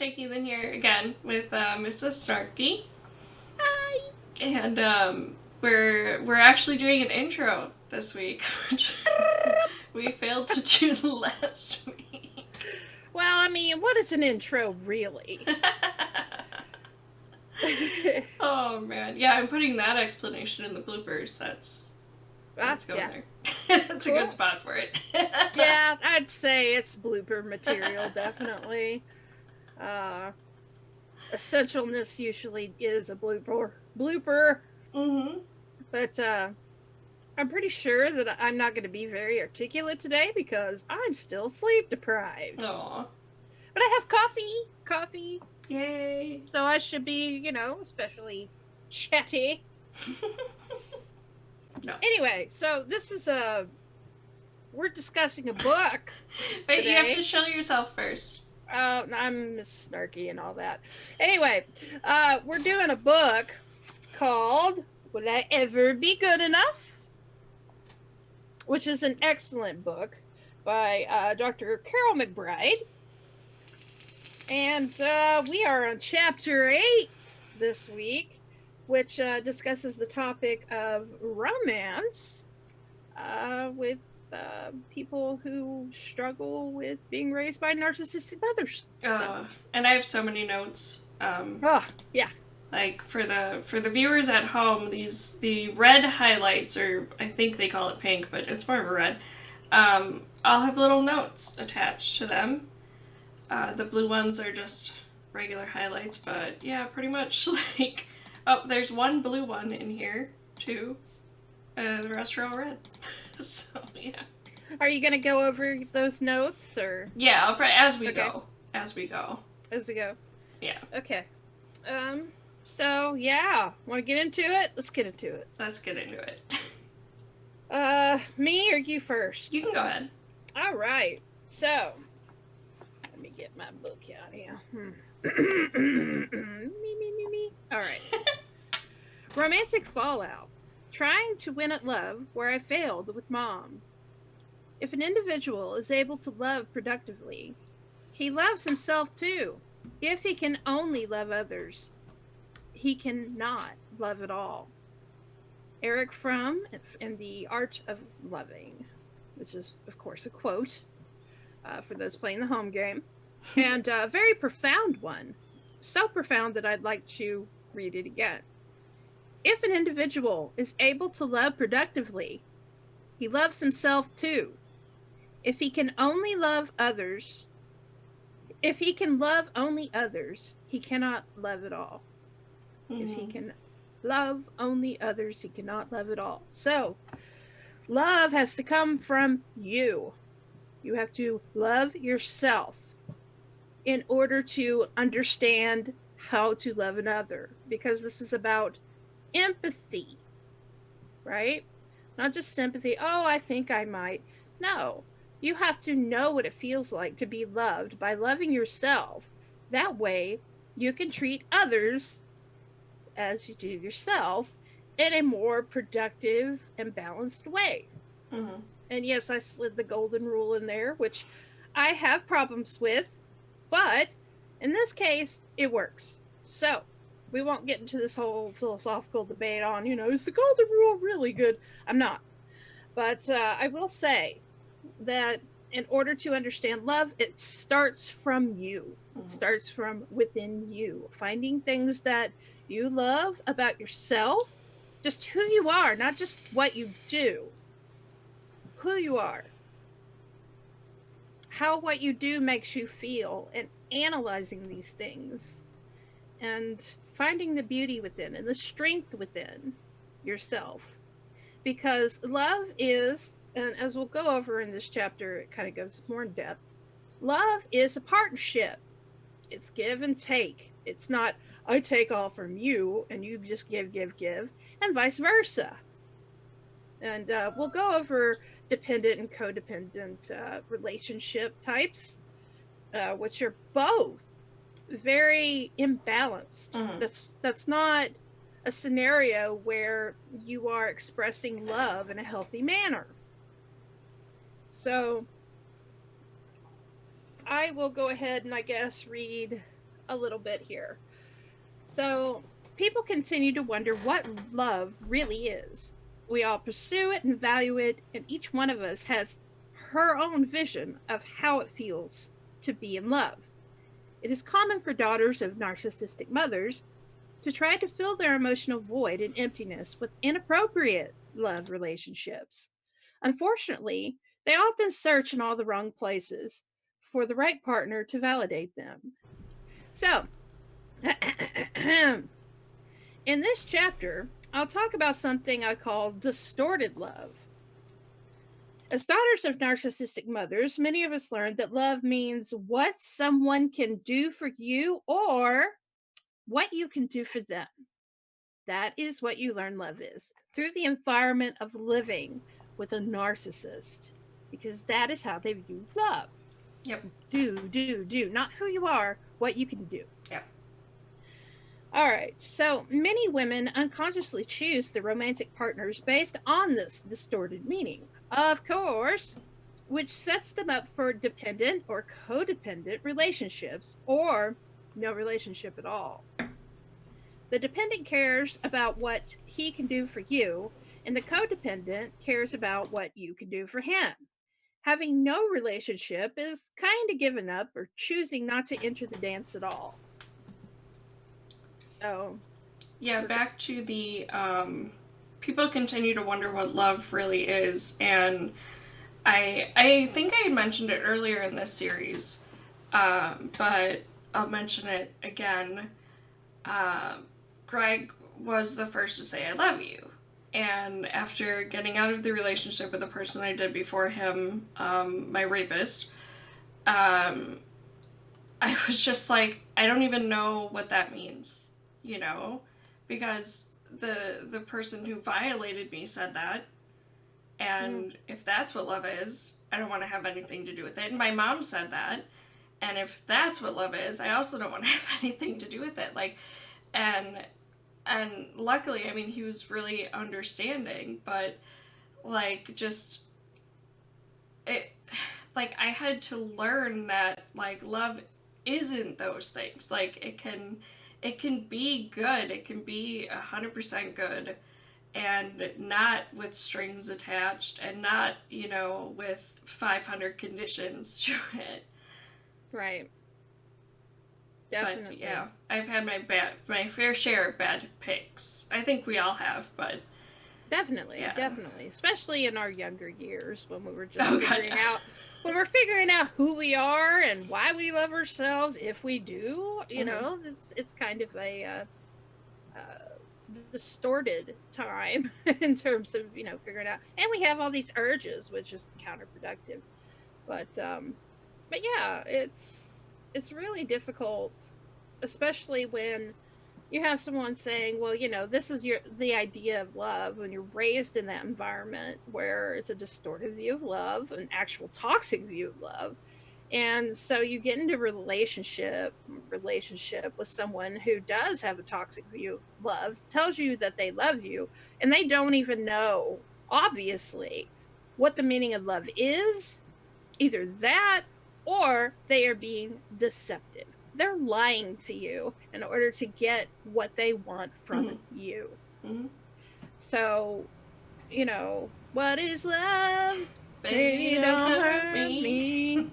taking in here again with Missus Snarky. Hi. And we're actually doing an intro this week, which we failed to do last week. Well, I mean, what is an intro really? Oh man, yeah, I'm putting that explanation in the bloopers. That's going Yeah. there. That's Cool. a good spot for it. Yeah, I'd say it's blooper material, definitely. Essentialness usually is a blooper. Mm-hmm. But I'm pretty sure that I'm not going to be very articulate today because I'm still sleep deprived. Aw. But I have coffee. Yay. So I should be, especially chatty. No. Anyway, so this is we're discussing a book. But today. you have to show yourself first. I'm Miss Snarky and all that. Anyway, we're doing a book called Would I Ever Be Good Enough? Which is an excellent book by Dr. Karyl McBride. And we are on chapter 8 this week, which discusses the topic of romance with people who struggle with being raised by narcissistic mothers. And I have so many notes. Yeah. Like for the viewers at home, the red highlights, or I think they call it pink, but it's more of a red. I'll have little notes attached to them. The blue ones are just regular highlights, but yeah, pretty much like. Oh, there's one blue one in here too. The rest are all red. So yeah. Are you gonna go over those notes or? Yeah, I'll probably as we Okay. go. As we go. Yeah. Okay. So yeah, want to get into it? Let's get into it. Let's get into it. Me or you first? You can go ahead. All right. So let me get my book out here. Me. All right. Romantic fallout. Trying to win at love where I failed with mom. If an individual is able to love productively, he loves himself too. If he can only love others, he cannot love at all. Eric Fromm in The Art of Loving, which is, of course, a quote for those playing the home game. And a very profound one. So profound that I'd like to read it again. If an individual is able to love productively, he loves himself too. If he can only love others, if he can love only others, he cannot love at all. If he can love only others, he cannot love at all. So, love has to come from you. You have to love yourself in order to understand how to love another, because this is about empathy, right? Not just sympathy. Oh, I think I might. No, you have to know what it feels like to be loved by loving yourself. That way, you can treat others as you do yourself in a more productive and balanced way. Mm-hmm. And yes, I slid the golden rule in there, which I have problems with, but in this case, it works. So, we won't get into this whole philosophical debate on, is the golden rule really good? I'm not. But I will say that in order to understand love, it starts from you. It starts from within you. Finding things that you love about yourself, just who you are, not just what you do. Who you are. How what you do makes you feel, and analyzing these things. And finding the beauty within and the strength within yourself. Because love is, and as we'll go over in this chapter, it kind of goes more in depth. Love is a partnership. It's give and take. It's not, I take all from you and you just give, and vice versa. And we'll go over dependent and codependent relationship types, which are both very imbalanced. That's not a scenario where you are expressing love in a healthy manner. So I will go ahead and I guess read a little bit here. So, people continue to wonder what love really is. We all pursue it and value it, and each one of us has her own vision of how it feels to be in love. It is common for daughters of narcissistic mothers to try to fill their emotional void and emptiness with inappropriate love relationships. Unfortunately, they often search in all the wrong places for the right partner to validate them. So, in this chapter, I'll talk about something I call distorted love. As daughters of narcissistic mothers, many of us learned that love means what someone can do for you or what you can do for them. That is what you learn love is through the environment of living with a narcissist, because that is how they view love. Yep. Do. Not who you are, what you can do. Yep. All right. So many women unconsciously choose their romantic partners based on this distorted meaning, of course, which sets them up for dependent or codependent relationships or no relationship at all. The dependent cares about what he can do for you, and the codependent cares about what you can do for him. Having no relationship is kind of giving up or choosing not to enter the dance at all. So, yeah, back to the people continue to wonder what love really is, and I think I mentioned it earlier in this series, but I'll mention it again. Greg was the first to say I love you, and after getting out of the relationship with the person I did before him, my rapist, I was just like, I don't even know what that means, you know, because the person who violated me said that, and if that's what love is, I don't want to have anything to do with it. And my mom said that, and if that's what love is, I also don't want to have anything to do with it. Like, and luckily, I mean, he was really understanding, but like, just it, like, I had to learn that like love isn't those things. Like, it can be good, it can be 100% good, and not with strings attached, and not, you know, with 500 conditions to it. right. Definitely. But yeah, I've had my fair share of bad picks. I think we all have, but definitely, yeah. definitely, especially in our younger years when we were just when we're figuring out who we are and why we love ourselves, if we do, you know, it's kind of a distorted time in terms of, you know, figuring out, and we have all these urges, which is counterproductive. But yeah, it's really difficult, especially when you have someone saying, well, you know, this is the idea of love, when you're raised in that environment where it's a distorted view of love, an actual toxic view of love. And so you get into relationship with someone who does have a toxic view of love, tells you that they love you, and they don't even know, obviously, what the meaning of love is. Either that, or they are being deceptive. They're lying to you in order to get what they want from you. So, you know, what is love? Baby, don't hurt me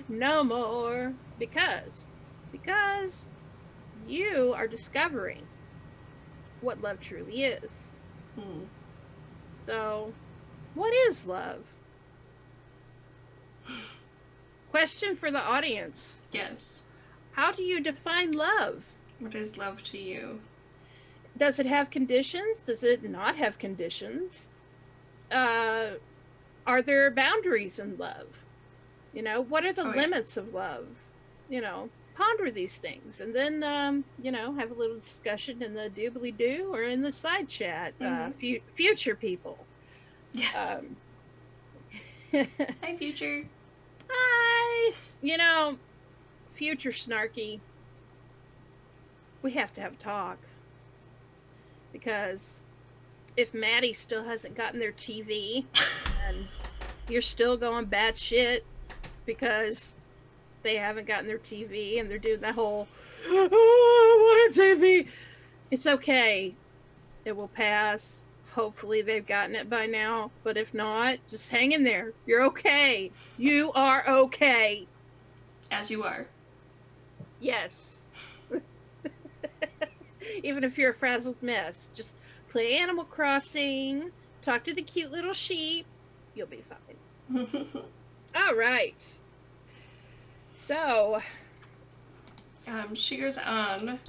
no more. Because you are discovering what love truly is. So, what is love? Question for the audience. Yes. How do you define love? What is love to you? Does it have conditions? Does it not have conditions? Are there boundaries in love? You know, what are the limits of love? You know, ponder these things, and then, you know, have a little discussion in the doobly-doo or in the side chat. Future people. Yes. Hi, future. Hi. You know, future Snarky, we have to have a talk. Because if Maddie still hasn't gotten their TV and you're still going batshit because they haven't gotten their TV and they're doing that whole, oh, I want a TV. It's okay. It will pass. Hopefully they've gotten it by now. But if not, just hang in there. You're okay. You are okay. As you are. Yes. Even if you're a frazzled mess, just play Animal Crossing, talk to the cute little sheep. You'll be fine. All right. So, she goes on.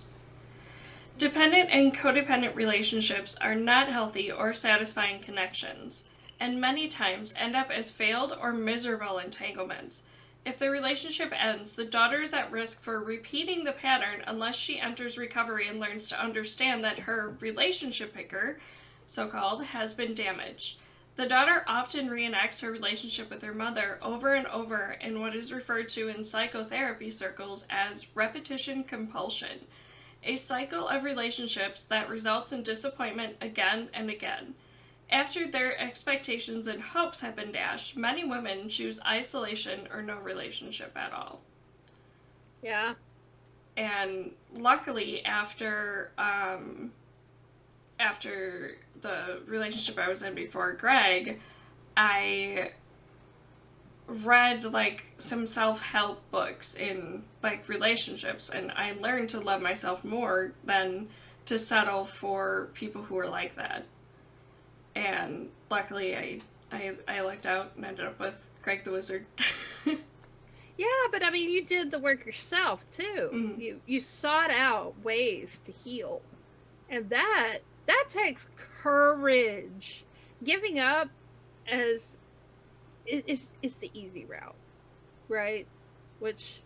Dependent and codependent relationships are not healthy or satisfying connections, and many times end up as failed or miserable entanglements. If the relationship ends, the daughter is at risk for repeating the pattern unless she enters recovery and learns to understand that her relationship picker, so-called, has been damaged. The daughter often reenacts her relationship with her mother over and over in what is referred to in psychotherapy circles as repetition compulsion, a cycle of relationships that results in disappointment again and again. After their expectations and hopes have been dashed, many women choose isolation or no relationship at all. yeah. And luckily, after the relationship I was in before Greg, I read like some self-help books in like relationships, and I learned to love myself more than to settle for people who are like that. And luckily I lucked out and ended up with Greg the Wizard. Yeah, but I mean, you did the work yourself too. Mm. You sought out ways to heal, and that takes courage. Giving up is the easy route, right? Which,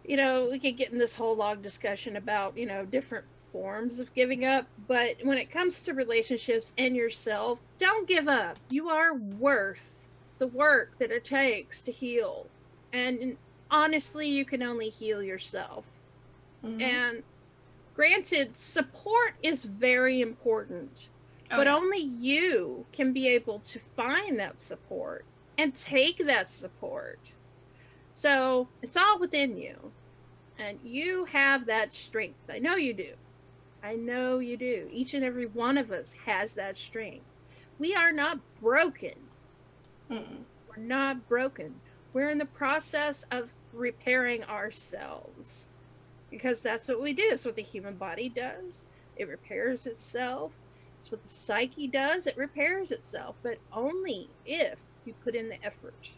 we could get in this whole long discussion about different forms of giving up, but when it comes to relationships and yourself, don't give up. You are worth the work that it takes to heal, and honestly, you can only heal yourself. Mm-hmm. And granted, support is very important, but only you can be able to find that support and take that support. So it's all within you, and you have that strength. I know you do. I know you do. Each and every one of us has that strength. We are not broken. Mm-mm. We're not broken. We're in the process of repairing ourselves, because that's what we do. It's what the human body does. It repairs itself. It's what the psyche does. It repairs itself, but only if you put in the effort.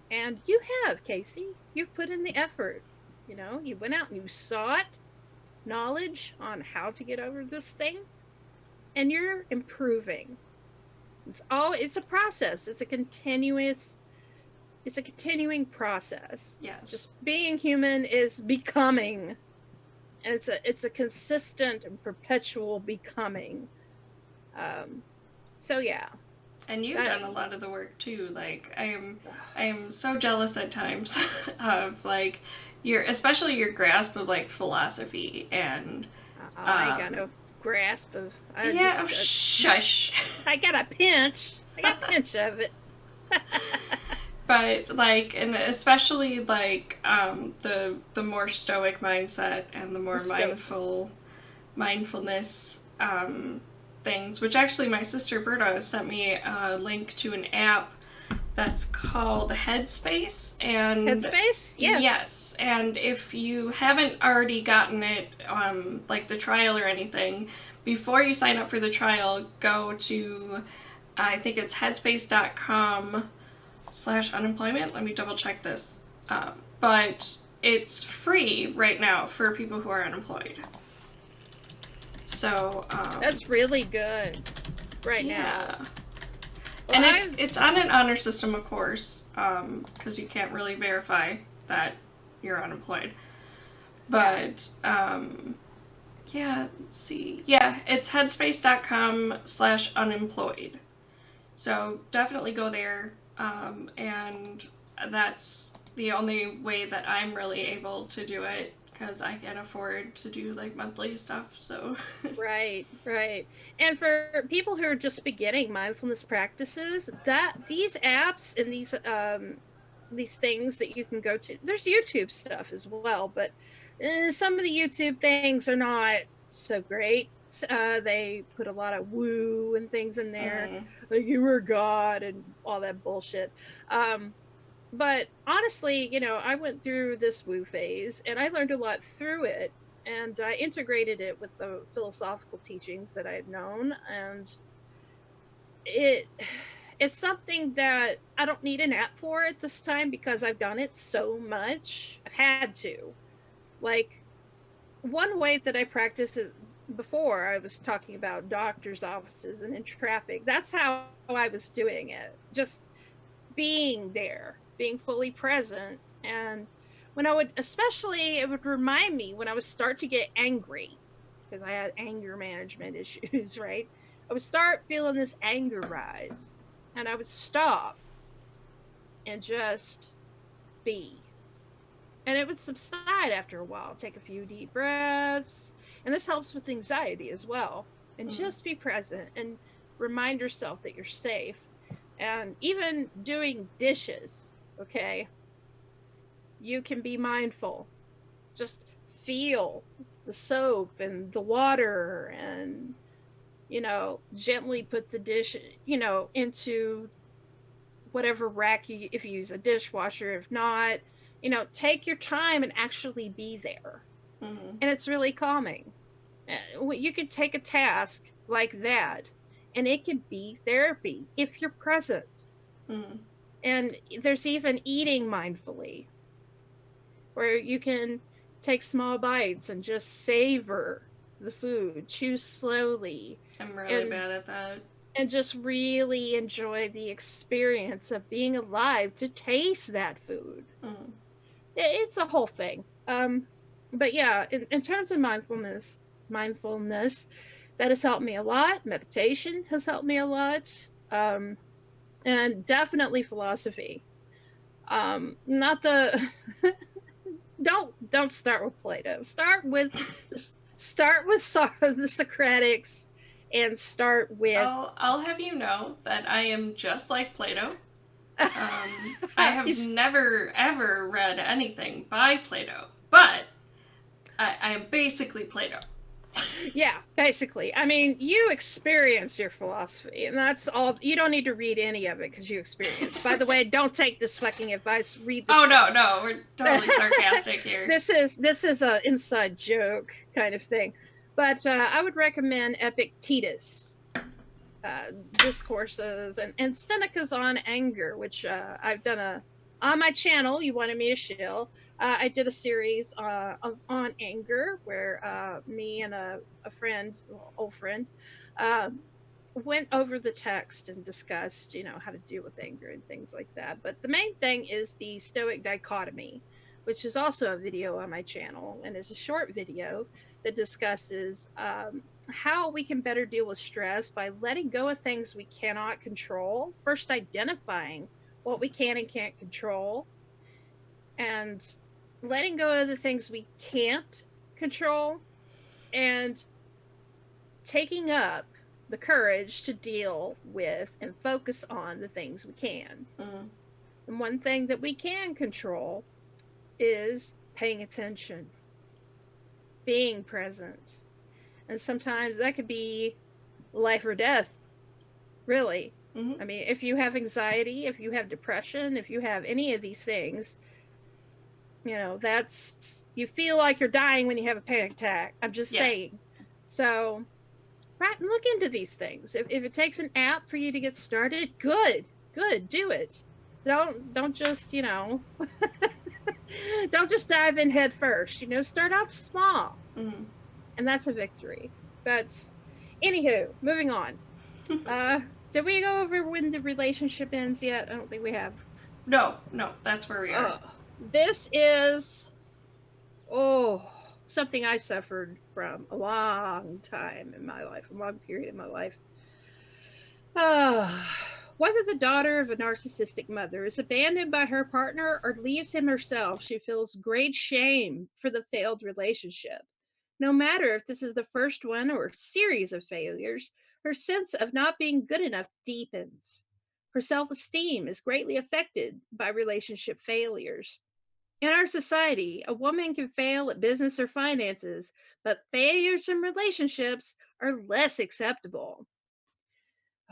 And you have, Casey. You've put in the effort. You went out and you sought knowledge on how to get over this thing, and you're improving. It's a process. It's a continuing process. Yes. Just being human is becoming, and it's a consistent and perpetual becoming. So yeah. And you've done a lot of the work too. Like I am so jealous at times of like especially your grasp of like philosophy and. I got no grasp of. Shush. I got a pinch. of it. But like, and especially like the more stoic mindset and the more mindfulness things, which actually my sister Berta sent me a link to an app that's called Headspace. And Headspace? Yes. And if you haven't already gotten it, like the trial or anything, before you sign up for the trial, go to, I think it's headspace.com/unemployment. Let me double check this. But it's free right now for people who are unemployed. So that's really good now. Well, and it's on an honor system, of course, because you can't really verify that you're unemployed. But let's see. Yeah, it's headspace.com/unemployed. So definitely go there, and that's the only way that I'm really able to do it, because I can't afford to do like monthly stuff. So right. And for people who are just beginning mindfulness practices, that these apps and these these things that you can go to. There's YouTube stuff as well, but some of the YouTube things are not so great. They put a lot of woo and things in there, like you were God and all that bullshit. But honestly, I went through this woo phase and I learned a lot through it, and I integrated it with the philosophical teachings that I had known, and it it's something that I don't need an app for at this time because I've done it so much. I've had to. Like, one way that I practice it before, I was talking about doctor's offices and in traffic. That's how I was doing it. Just being there, being fully present. And when I would, especially, it would remind me when I would start to get angry, because I had anger management issues, right? I would start feeling this anger rise, and I would stop and just be. And it would subside after a while. Take a few deep breaths. And this helps with anxiety as well. And just be present and remind yourself that you're safe. And even doing dishes, okay? You can be mindful. Just feel the soap and the water and, gently put the dish, into whatever rack if you use a dishwasher. If not, take your time and actually be there. And it's really calming. You could take a task like that and it can be therapy if you're present. And there's even eating mindfully, where you can take small bites and just savor the food, chew slowly. I'm really bad at that. And just really enjoy the experience of being alive to taste that food. It's a whole thing. But yeah, in terms of mindfulness, that has helped me a lot. Meditation has helped me a lot. And definitely philosophy. Not the don't start with Plato. Start with the Socratics, and start with. I'll have you know that I am just like Plato. I have never ever read anything by Plato, but I am basically Plato. Yeah, basically. I mean, you experience your philosophy, and that's all. You don't need to read any of it because you experience. By the way, don't take this fucking advice. Read this. Oh, no, we're totally sarcastic here. This is a inside joke kind of thing. But I would recommend Epictetus discourses and Seneca's on anger, which I've done on my channel. You wanted me to shill. I did a series on anger where me and a friend, old friend, went over the text and discussed, how to deal with anger and things like that. But the main thing is the Stoic dichotomy, which is also a video on my channel, and it's a short video that discusses how we can better deal with stress by letting go of things we cannot control. First, identifying what we can and can't control, and letting go of the things we can't control, and taking up the courage to deal with and focus on the things we can. And one thing that we can control is paying attention, being present. And sometimes that could be life or death, really. I mean, if you have anxiety, if you have depression, if you have any of these things, that's, you feel like you're dying when you have a panic attack. I'm just saying. So, right, look into these things. If it takes an app for you to get started, good, do it. Don't just, don't just dive in head first. Start out small. And that's a victory. But anywho, moving on. Did we go over when the relationship ends yet? I don't think we have. No, that's where we are. This is something I suffered from a long time in my life, a long period in my life. Whether the daughter of a narcissistic mother is abandoned by her partner or leaves him herself, she feels great shame for the failed relationship. No matter if this is the first one or a series of failures, her sense of not being good enough deepens. Her self-esteem is greatly affected by relationship failures. In our society, a woman can fail at business or finances, but failures in relationships are less acceptable.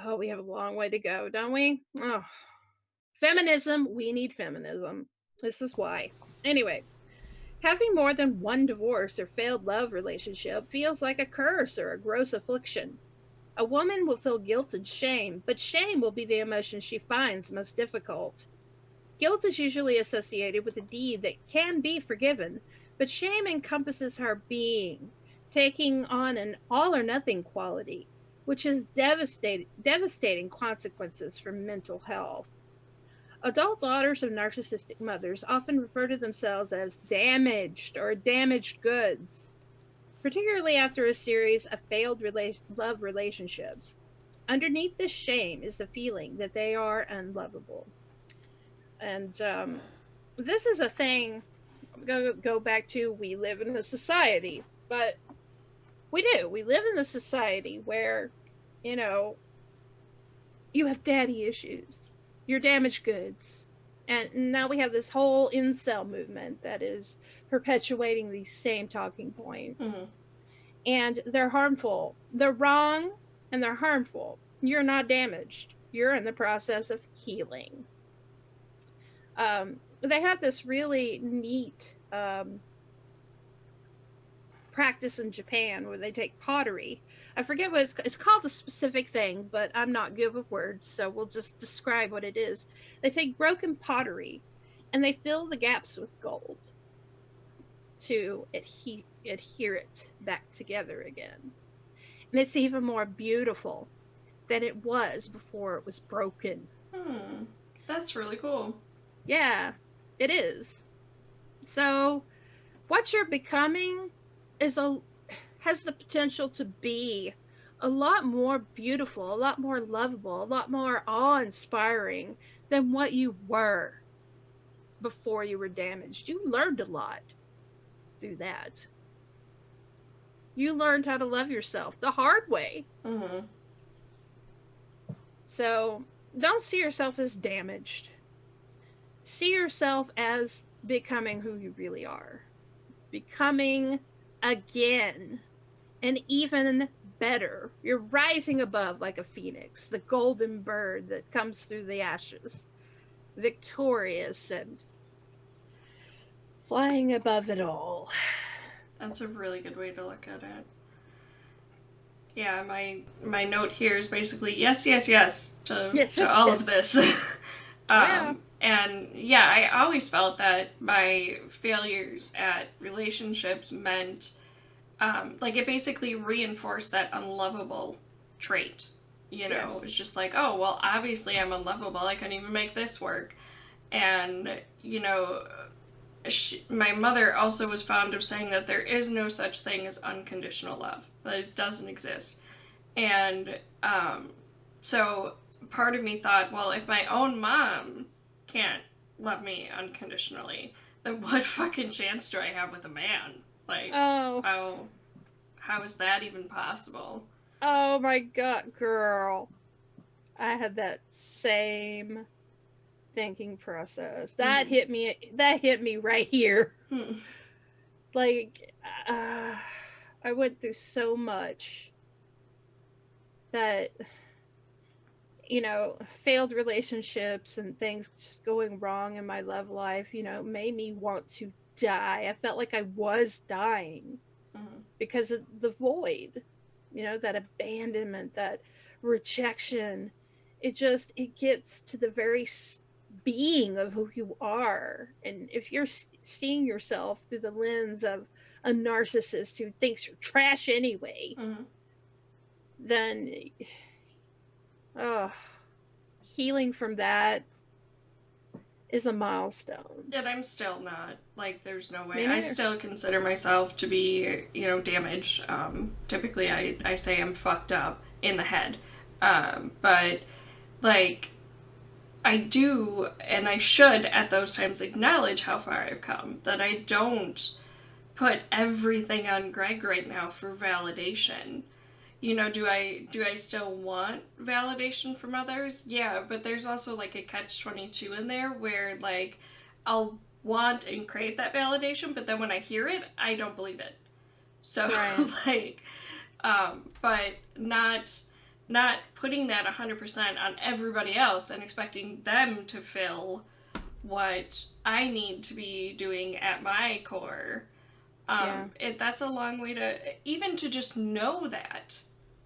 Oh, we have a long way to go, don't we? Oh, feminism, we need feminism. This is why. Anyway, having more than one divorce or failed love relationship feels like a curse or a gross affliction. A woman will feel guilt and shame, but shame will be the emotion she finds most difficult. Guilt is usually associated with a deed that can be forgiven, but shame encompasses her being, taking on an all or nothing quality, which has devastating consequences for mental health. Adult daughters of narcissistic mothers often refer to themselves as damaged or damaged goods, particularly after a series of failed love relationships. Underneath this shame is the feeling that they are unlovable. And this is a thing, go back to, we live in a society, but we live in a society where, you know, you have daddy issues, you're damaged goods. And now we have this whole incel movement that is perpetuating these same talking points. Mm-hmm. And they're harmful. They're wrong and they're harmful. You're not damaged. You're in the process of healing. They have this really neat practice in Japan where they take pottery. I forget what it's called, a specific thing, but I'm not good with words, so we'll just describe what it is. They take broken pottery and they fill the gaps with gold to adhere it back together again. And it's even more beautiful than it was before it was broken. That's really cool. Yeah, it is. So what you're becoming has the potential to be a lot more beautiful, a lot more lovable, a lot more awe-inspiring than what you were before you were damaged. You learned a lot through that. You learned how to love yourself the hard way. Mm-hmm. So don't see yourself as damaged. See yourself as becoming who you really are. Becoming again, and even better. You're rising above like a phoenix, the golden bird that comes through the ashes, victorious and flying above it all. That's a really good way to look at it. Yeah, my note here is basically yes to all of this. Yeah. And yeah, I always felt that my failures at relationships meant, like, it basically reinforced that unlovable trait. You know, Yes. it's just like, oh, well, obviously I'm unlovable. I couldn't even make this work. And, you know, my mother also was fond of saying that there is no such thing as unconditional love, that it doesn't exist. And so part of me thought, well, if my own mom can't love me unconditionally, then what fucking chance do I have with a man? Like, how is that even possible? Oh my god, girl. I had that same thinking process. That hit me right here. Like, I went through so much that, you know, failed relationships and things just going wrong in my love life, you know, made me want to die. I felt like I was dying because of the void, you know, that abandonment, that rejection. It gets to the very being of who you are. And if you're seeing yourself through the lens of a narcissist who thinks you're trash anyway, then healing from that is a milestone. And I'm still not. Like, there's no way. I still consider myself to be, you know, damaged. Typically, I say I'm fucked up in the head. But, like, I do, and I should at those times acknowledge how far I've come. That I don't put everything on Greg right now for validation. you know, do I still want validation from others? Yeah, but there's also like a catch-22 in there where like I'll want and crave that validation, but then when I hear it, I don't believe it. So Right. like but not putting that 100% on everybody else and expecting them to fill what I need to be doing at my core. That's a long way to, even to just know that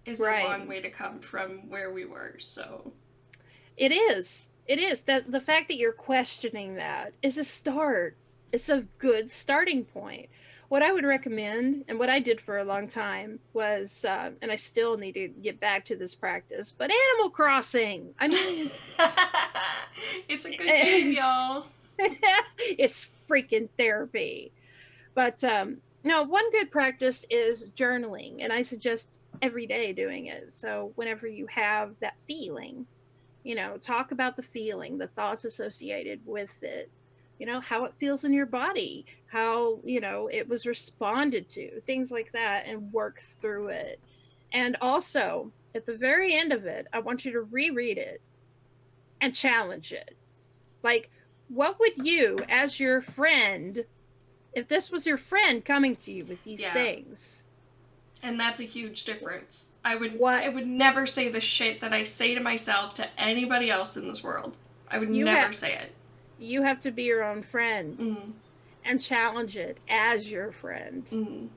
is Right. a long way to come from where we were. So It is. It is. That the fact that you're questioning that is a start. It's a good starting point. What I would recommend, and what I did for a long time, was, and I still need to get back to this practice, but Animal Crossing. I mean, it's a good game, y'all. It's freaking therapy. But no, one good practice is journaling, and I suggest every day doing it. So whenever you have that feeling, you know, talk about the feeling, the thoughts associated with it, you know, how it feels in your body, how, you know, it was responded to, things like that, and work through it. And also, at the very end of it, I want you to reread it and challenge it. Like, what would you, as your friend, if this was your friend coming to you with these things? And that's a huge difference. I would never say the shit that I say to myself to anybody else in this world. I would never say it. You have to be your own friend and challenge it as your friend. And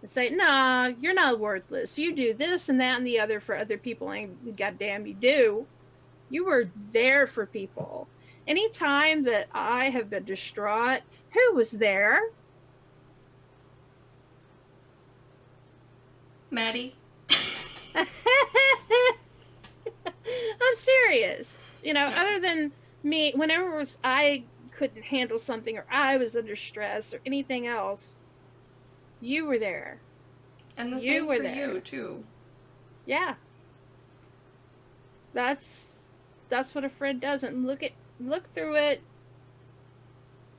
say, nah, you're not worthless. You do this and that and the other for other people, and goddamn you do. You were there for people. Anytime that I have been distraught, who was there? Maddie. I'm serious. You know, other than me, whenever I couldn't handle something or I was under stress or anything else, you were there. And the same for you too. Yeah. That's what a friend does. And look through it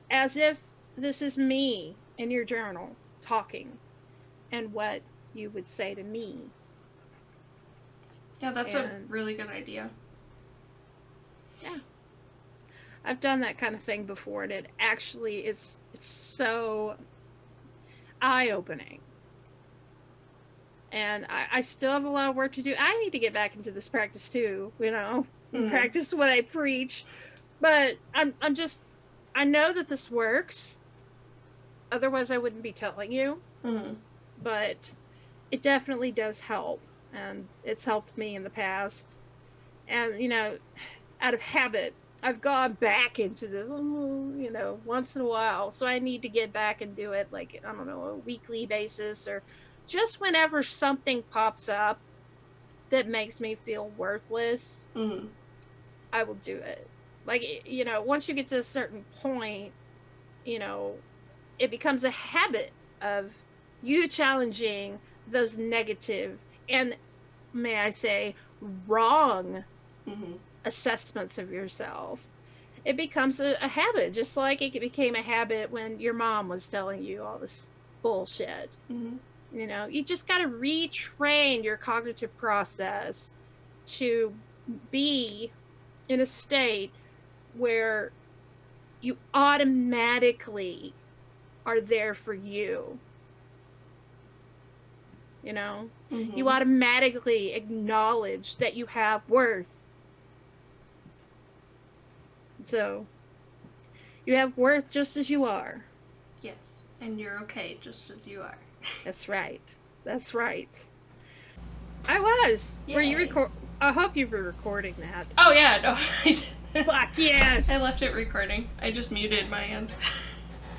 as if this is me in your journal talking and what you would say to me. Yeah, that's a really good idea. Yeah. I've done that kind of thing before, and it actually it's so eye-opening. And I still have a lot of work to do. I need to get back into this practice too, you know, practice what I preach. But I know that this works. Otherwise, I wouldn't be telling you. But it definitely does help. And it's helped me in the past. And, you know, out of habit, I've gone back into this, you know, once in a while. So I need to get back and do it, like, I don't know, a weekly basis, or just whenever something pops up that makes me feel worthless, I will do it. Like, you know, once you get to a certain point, you know, it becomes a habit of you challenging those negative and, may I say, wrong assessments of yourself. It becomes a habit, just like it became a habit when your mom was telling you all this bullshit. You know, you just got to retrain your cognitive process to be in a state where you automatically are there for you. You know, you automatically acknowledge that you have worth. So, you have worth just as you are. Yes, and you're okay just as you are. That's right. That's right. I was. Yay. Were you record? I hope you were recording that. Oh yeah, no, I did. Fuck yes. I left it recording. I just muted my end.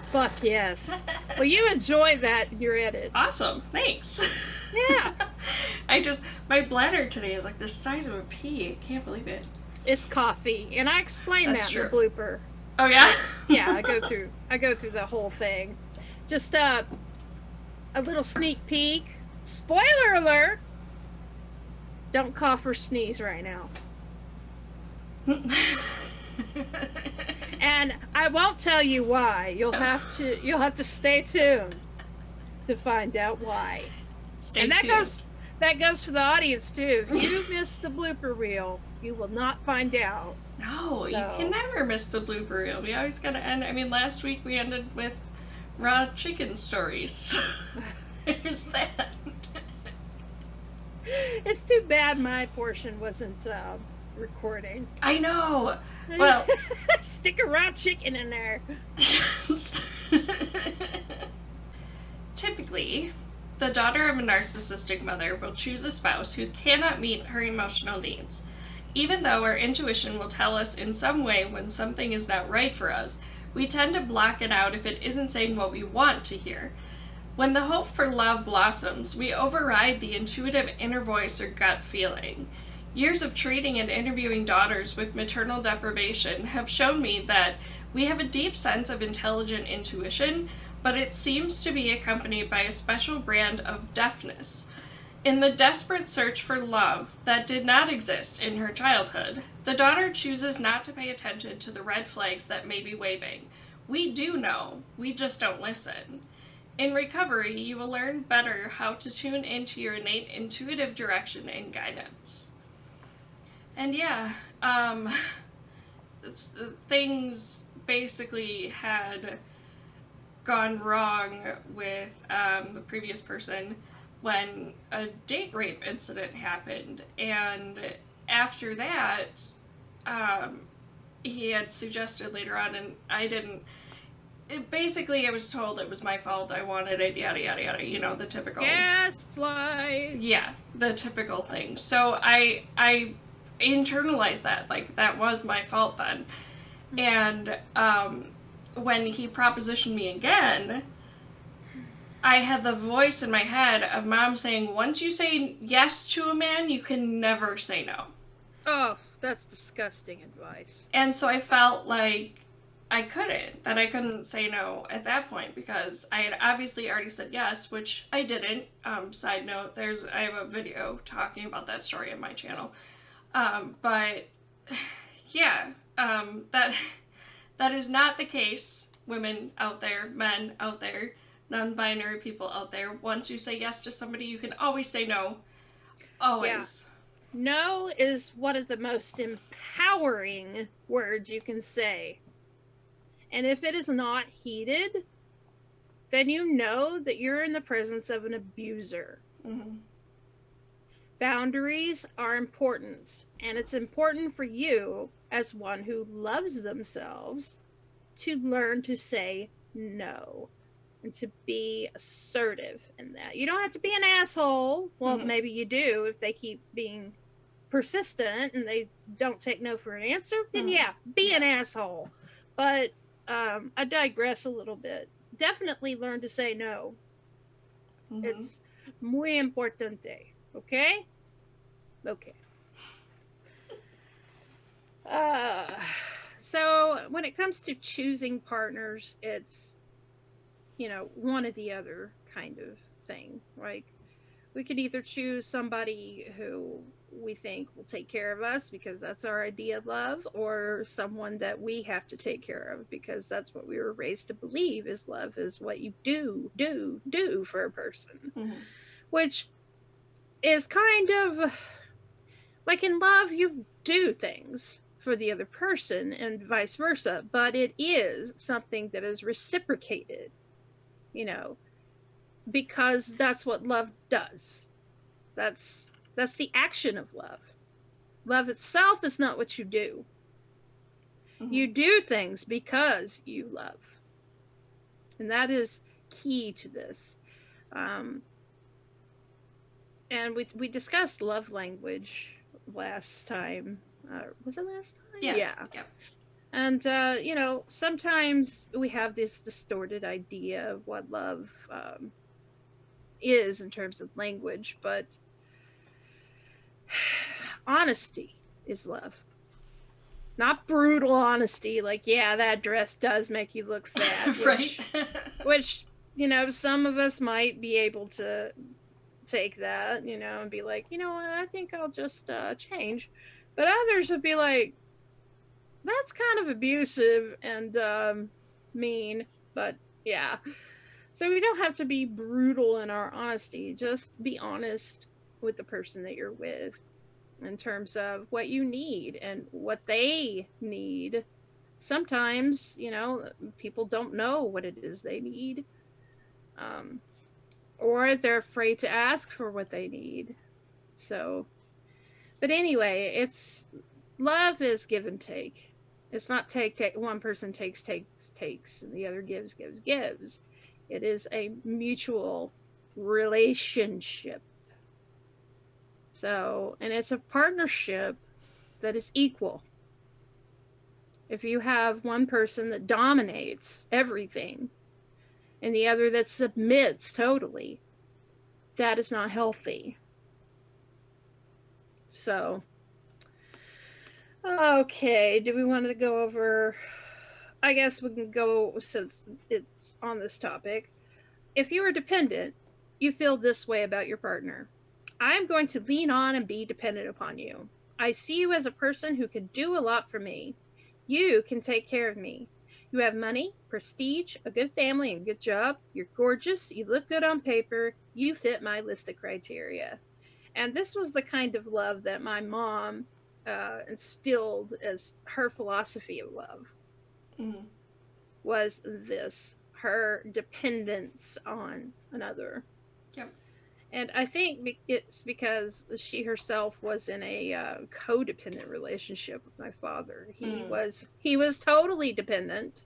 Fuck yes. Well, you enjoy that in your edit. Awesome. Thanks. Yeah. My bladder today is like the size of a pea. I can't believe it. It's coffee, and I explain that in the blooper. Oh yeah. Yeah, I go through the whole thing. Just a little sneak peek. Spoiler alert. Don't cough or sneeze right now. And I won't tell you why. You'll have to stay tuned to find out why. Stay tuned. That goes for the audience too. If you miss the blooper reel, you will not find out. No, you can never miss the blooper reel. We always gotta end. I mean, last week we ended with raw chicken stories. There's that. It's too bad my portion wasn't recording. I know. Well, stick a raw chicken in there. Yes. Typically, the daughter of a narcissistic mother will choose a spouse who cannot meet her emotional needs. Even though our intuition will tell us in some way when something is not right for us, we tend to block it out if it isn't saying what we want to hear. When the hope for love blossoms, we override the intuitive inner voice or gut feeling. Years of treating and interviewing daughters with maternal deprivation have shown me that we have a deep sense of intelligent intuition, but it seems to be accompanied by a special brand of deafness. In the desperate search for love that did not exist in her childhood, the daughter chooses not to pay attention to the red flags that may be waving. We do know, we just don't listen. In recovery, you will learn better how to tune into your innate intuitive direction and guidance. And yeah, things basically had gone wrong with the previous person when a date rape incident happened. And after that, he had suggested later on, and I didn't. Basically, I was told it was my fault. I wanted it, yada, yada, yada. You know, the typical. Gaslight. Yeah, the typical thing. So I internalized that. Like, that was my fault then. And when he propositioned me again, I had the voice in my head of mom saying, once you say yes to a man, you can never say no. Oh, that's disgusting advice. And so I felt like I couldn't say no at that point because I had obviously already said yes, which I didn't. Side note, I have a video talking about that story on my channel. But yeah, that is not the case. Women out there, men out there, non-binary people out there. Once you say yes to somebody, you can always say no. Always. Yeah. No is one of the most empowering words you can say. And if it is not heated, then you know that you're in the presence of an abuser. Mm-hmm. Boundaries are important, and it's important for you as one who loves themselves to learn to say no and to be assertive in that. You don't have to be an asshole. Well, maybe you do if they keep being persistent and they don't take no for an answer, then yeah, be an asshole. But I digress a little bit. Definitely learn to say no. It's muy importante. Okay? Okay. So when it comes to choosing partners, it's, one or the other kind of thing. Like, we could either choose somebody who we think will take care of us because that's our idea of love, or someone that we have to take care of because that's what we were raised to believe is love, is what you do for a person. Which is kind of like in love, you do things for the other person and vice versa, but it is something that is reciprocated, because that's what love does. That's the action of love. Love itself is not what you do. You do things because you love. And that is key to this. And we discussed love language last time. Was it last time? Yeah. And, sometimes we have this distorted idea of what love is in terms of language, but honesty is love. Not brutal honesty, like, yeah, that dress does make you look fat. Right. Which, some of us might be able to take that, and be like, what, I think I'll just change. But others would be like, that's kind of abusive and mean, but yeah. So we don't have to be brutal in our honesty. Just be honest with the person that you're with in terms of what you need and what they need. Sometimes, people don't know what it is they need, um, or they're afraid to ask for what they need. So, but anyway, it's love is give and take. It's not take. One person takes, and the other gives. It is a mutual relationship. So, and it's a partnership that is equal. If you have one person that dominates everything and the other that submits totally, that is not healthy. So, okay, do we want to go over? I guess we can go since it's on this topic. If you are dependent, you feel this way about your partner. I'm going to lean on and be dependent upon you. I see you as a person who can do a lot for me. You can take care of me. You have money, prestige, a good family, and good job. You're gorgeous. You look good on paper. You fit my list of criteria. And this was the kind of love that my mom instilled as her philosophy of love. Mm-hmm. Was this her dependence on another. Yep. And I think it's because she herself was in a codependent relationship with my father. He was totally dependent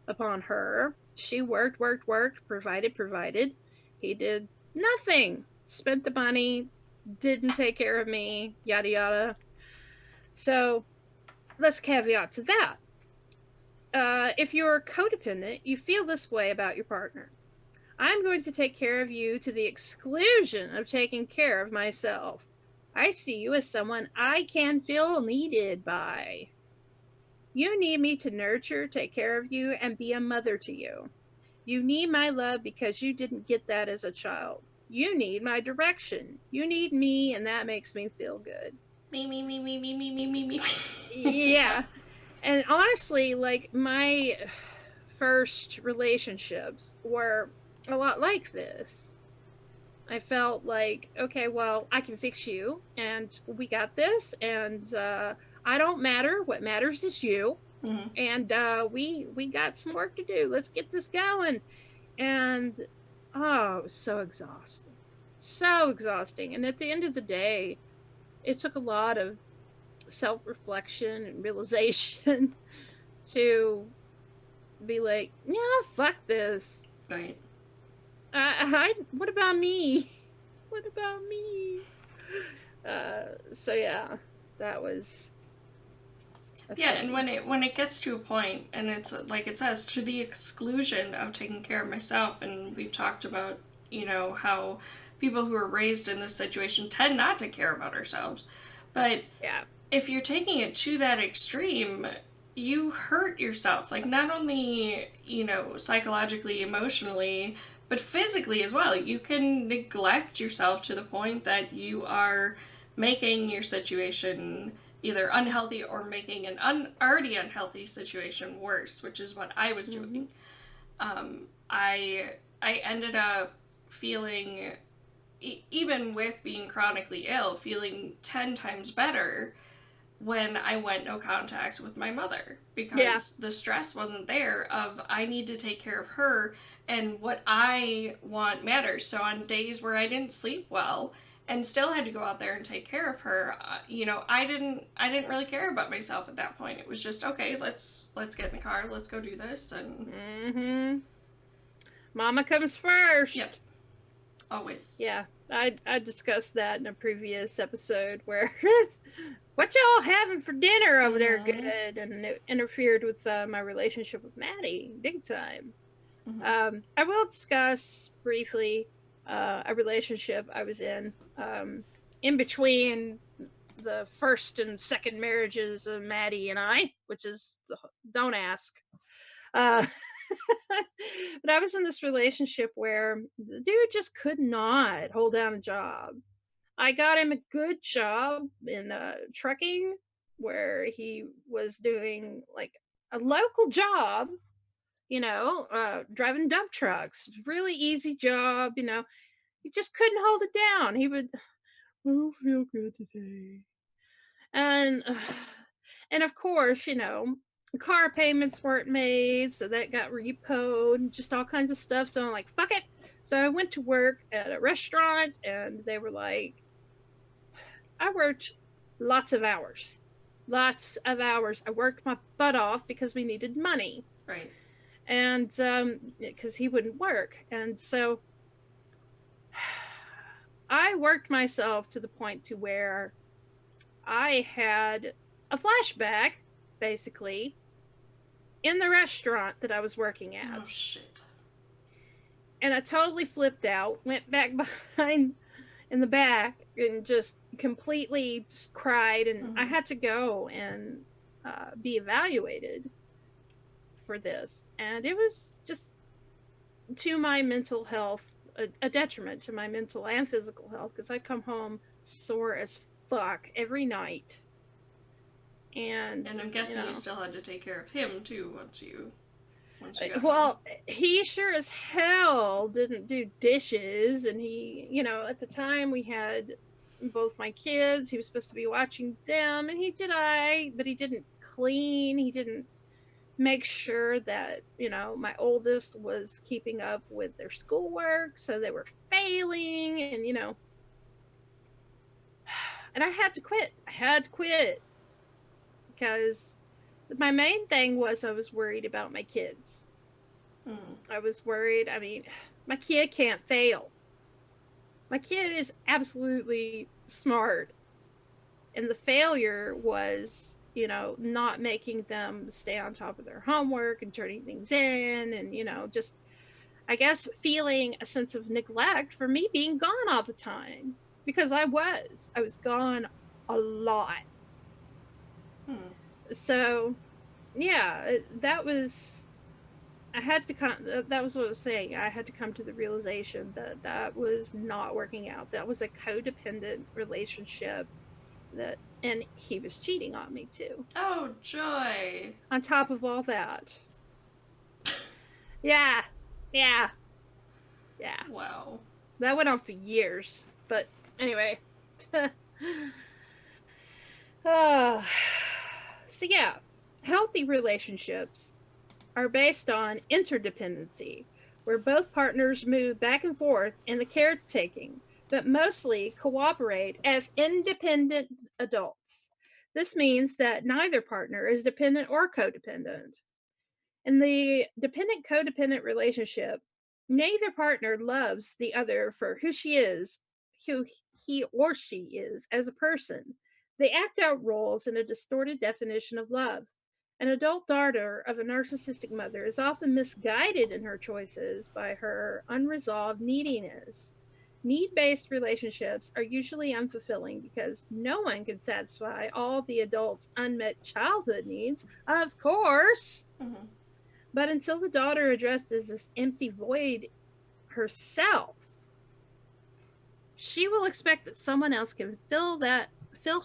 upon her. She worked, provided. He did nothing. Spent the money, didn't take care of me, yada yada. So let's caveat to that. If you're codependent, you feel this way about your partner. I'm going to take care of you to the exclusion of taking care of myself. I see you as someone I can feel needed by. You need me to nurture, take care of you, and be a mother to you. You need my love because you didn't get that as a child. You need my direction. You need me, and that makes me feel good. Me. Yeah. And honestly, like, my first relationships were a lot like this. I felt like, okay, well, I can fix you, and we got this, and I don't matter. What matters is you. Mm-hmm. And we got some work to do. Let's get this going. And it was so exhausting. So exhausting. And at the end of the day, it took a lot of self-reflection and realization to be like, yeah, fuck this. Right. What about me? What about me? So yeah, that was. Yeah, and when it gets to a point, and it's like it says, to the exclusion of taking care of myself, and we've talked about, how people who are raised in this situation tend not to care about ourselves, but yeah, if you're taking it to that extreme, you hurt yourself, like not only, psychologically, emotionally, but physically as well. You can neglect yourself to the point that you are making your situation either unhealthy or making an already unhealthy situation worse, which is what I was doing. I ended up feeling, even with being chronically ill, feeling 10 times better when I went no contact with my mother, because the stress wasn't there of I need to take care of her and what I want matters. So on days where I didn't sleep well and still had to go out there and take care of her, I didn't really care about myself at that point. It was just, okay, let's get in the car, let's go do this. And mama comes first. Yep. Always. Yeah, I discussed that in a previous episode where what y'all having for dinner over there good, and it interfered with my relationship with Maddie big time. I will discuss briefly a relationship I was in between the first and second marriages of Maddie and I, which is, don't ask. But I was in this relationship where the dude just could not hold down a job. I got him a good job in trucking, where he was doing like a local job, driving dump trucks. Really easy job, he just couldn't hold it down. He would I don't feel good today. And and of course, car payments weren't made, so that got repoed and just all kinds of stuff. So I'm like, fuck it. So I went to work at a restaurant and they were like, I worked lots of hours. Lots of hours. I worked my butt off because we needed money. Right. And because he wouldn't work. And so I worked myself to the point to where I had a flashback, basically, in the restaurant that I was working at. Oh, shit. And I totally flipped out, went back behind in the back, and just completely just cried. And I had to go and be evaluated for this. And it was just to my mental health, a detriment to my mental and physical health, because I'd come home sore as fuck every night. And I'm guessing you still had to take care of him too once you got well, home. He sure as hell didn't do dishes, and he, at the time we had both my kids. He was supposed to be watching them, and he did, but he didn't clean. He didn't make sure that my oldest was keeping up with their schoolwork, so they were failing, and and I had to quit because my main thing was I was worried about my kids. I was worried. I mean, my kid can't fail. My kid is absolutely smart, and the failure was not making them stay on top of their homework and turning things in, and just, I guess, feeling a sense of neglect for me being gone all the time, because I was gone a lot. So yeah, that was that was what I was saying. I had to come to the realization that was not working out. That was a codependent relationship, and he was cheating on me too. Oh, joy. On top of all that. Yeah. Wow. That went on for years. But anyway. So yeah, healthy relationships are based on interdependency, where both partners move back and forth in the caretaking, but mostly cooperate as independent adults. This means that neither partner is dependent or codependent. In the dependent codependent relationship, neither partner loves the other for who he or she is as a person. They act out roles in a distorted definition of love. An adult daughter of a narcissistic mother is often misguided in her choices by her unresolved neediness. Need-based relationships are usually unfulfilling because no one can satisfy all the adult's unmet childhood needs, of course. But until the daughter addresses this empty void herself, she will expect that someone else can fill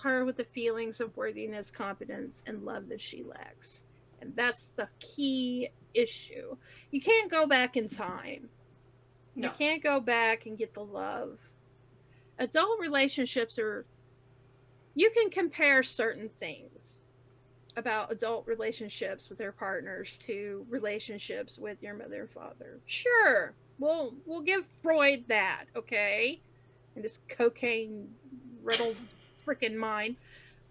her with the feelings of worthiness, competence, and love that she lacks. And that's the key issue. You can't go back in time. No. You can't go back and get the love. Adult relationships you can compare certain things about adult relationships with their partners to relationships with your mother and father. Sure, we'll give Freud that, okay? And his cocaine riddled freaking mind.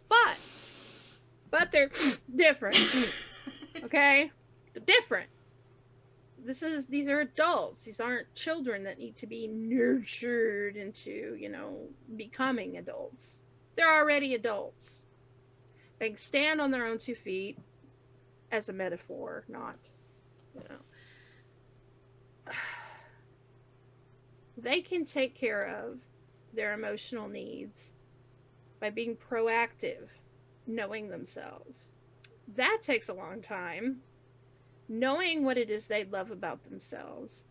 But they're different. Okay? They're different. These are adults. These aren't children that need to be nurtured into, becoming adults. They're already adults. They can stand on their own 2 feet, as a metaphor, not, They can take care of their emotional needs by being proactive, knowing themselves. That takes a long time. Knowing what it is they love about themselves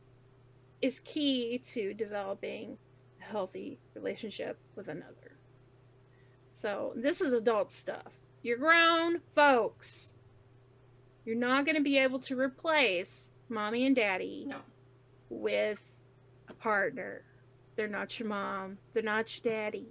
is key to developing a healthy relationship with another. So this is adult stuff. You're grown folks. You're not going to be able to replace mommy and daddy with a partner. They're not your mom. They're not your daddy.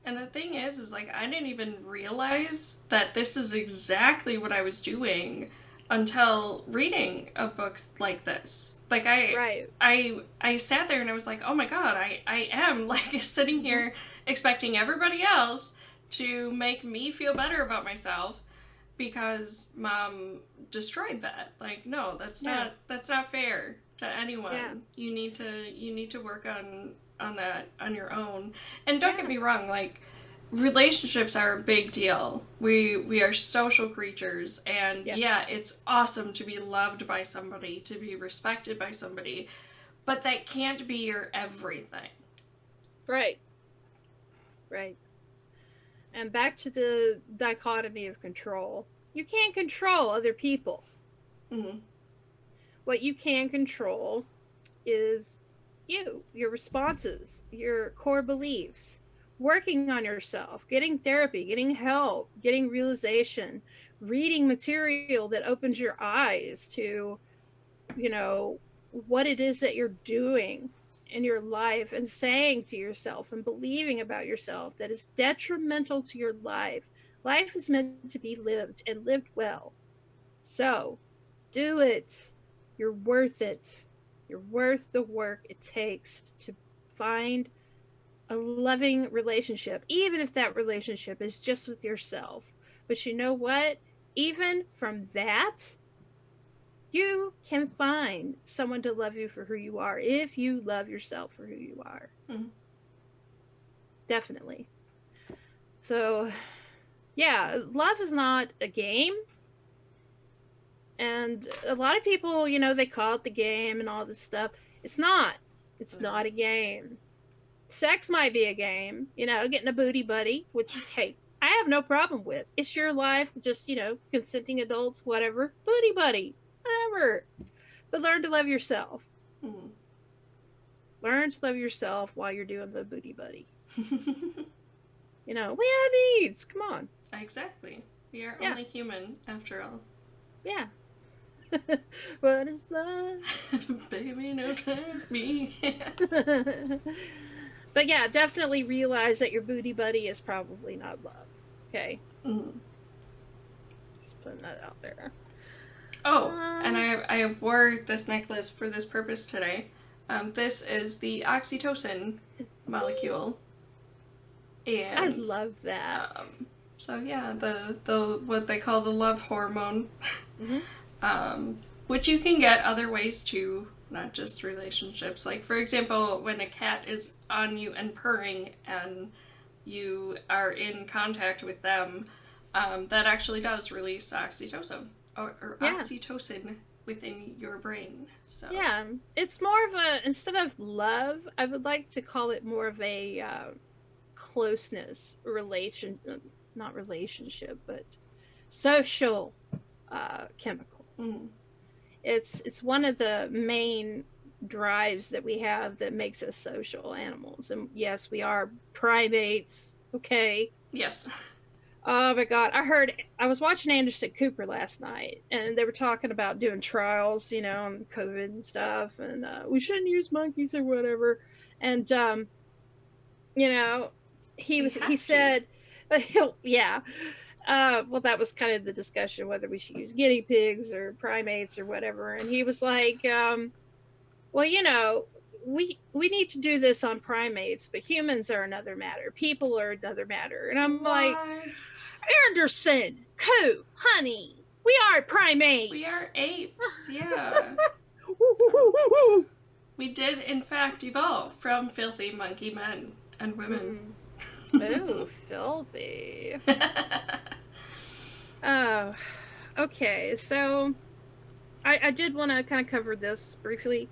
And the thing is like, I didn't even realize that this is exactly what I was doing until reading a book like this. Like, Right. I sat there and I was like, oh my god, I am like sitting Mm-hmm. here expecting everybody else to make me feel better about myself because mom destroyed that. Like, no, Yeah. that's not fair to anyone. Yeah. You need to work on that on your own. And don't get Yeah. me wrong, like, relationships are a big deal. We are social creatures, and Yes. yeah, it's awesome to be loved by somebody, to be respected by somebody, but that can't be your everything. Right. Right. And back to the dichotomy of control. You can't control other people. Mm-hmm. What you can control is your responses, your core beliefs, working on yourself, getting therapy, getting help, getting realization, reading material that opens your eyes to, you know, what it is that you're doing in your life and saying to yourself and believing about yourself that is detrimental to your life. Life is meant to be lived and lived well. So do it. You're worth it. You're worth the work it takes to find a loving relationship, even if that relationship is just with yourself. But you know what? Even from that, you can find someone to love you for who you are if you love yourself for who you are. Mm-hmm. Definitely. So, yeah, love is not a game. And a lot of people, they call it the game and all this stuff. It's not. It's not a game. Sex might be a game, getting a booty buddy, which, hey, I have no problem with. It's your life, just, consenting adults, whatever. Booty buddy, whatever. But learn to love yourself. Mm-hmm. Learn to love yourself while you're doing the booty buddy. We have needs. Come on. Exactly. We are Yeah. only human, after all. Yeah. What is love? Baby, no time me. But yeah, definitely realize that your booty buddy is probably not love. Okay? Mm. Just putting that out there. Oh, and I wore this necklace for this purpose today. This is the oxytocin molecule. And I love that. So yeah, the what they call the love hormone, which you can get other ways too, not just relationships. Like, for example, when a cat is on you and purring, and you are in contact with them, that actually does release oxytocin or oxytocin within your brain. So yeah, it's more of a, instead of love, I would like to call it more of a closeness not relationship, but social chemical. Mm. It's one of the main drives that we have that makes us social animals. And yes, we are primates. Okay. Yes. Oh my god, I was watching Anderson Cooper last night, and they were talking about doing trials, on COVID and stuff, and we shouldn't use monkeys or whatever. And he said, yeah. Well, that was kind of the discussion, whether we should use guinea pigs or primates or whatever. And he was like, well, we need to do this on primates, but humans are another matter. People are another matter. And I'm like, Anderson, Coo, honey, we are primates. We are apes, yeah. We did, in fact, evolve from filthy monkey men and women. Oh, filthy. Oh, okay. So I did want to kind of cover this briefly.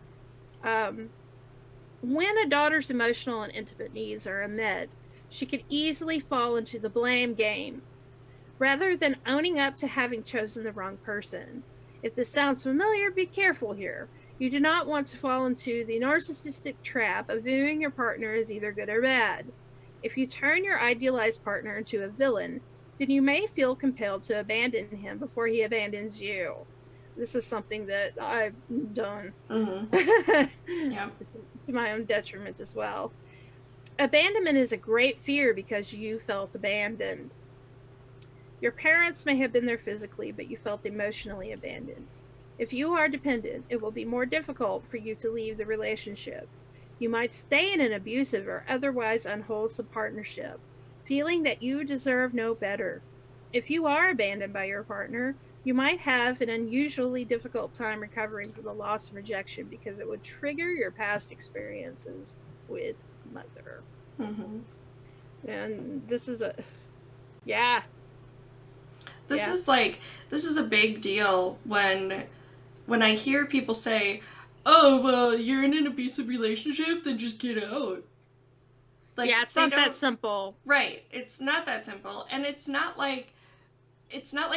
When a daughter's emotional and intimate needs are unmet, she could easily fall into the blame game rather than owning up to having chosen the wrong person. If this sounds familiar, be careful here. You do not want to fall into the narcissistic trap of viewing your partner as either good or bad. If you turn your idealized partner into a villain, then you may feel compelled to abandon him before he abandons you. This is something that I've done. Mm-hmm. Yep. To my own detriment as well. Abandonment is a great fear because you felt abandoned. Your parents may have been there physically, but you felt emotionally abandoned. If you are dependent, it will be more difficult for you to leave the relationship. You might stay in an abusive or otherwise unwholesome partnership, feeling that you deserve no better. If you are abandoned by your partner, you might have an unusually difficult time recovering from the loss and rejection because it would trigger your past experiences with mother. Mm-hmm. And this is a, yeah, This yeah. is like, this is a big deal when I hear people say, "Oh, well, you're in an abusive relationship, then just get out." Like Yeah, it's they not that don't. simple. Right. It's not that simple. And it's not like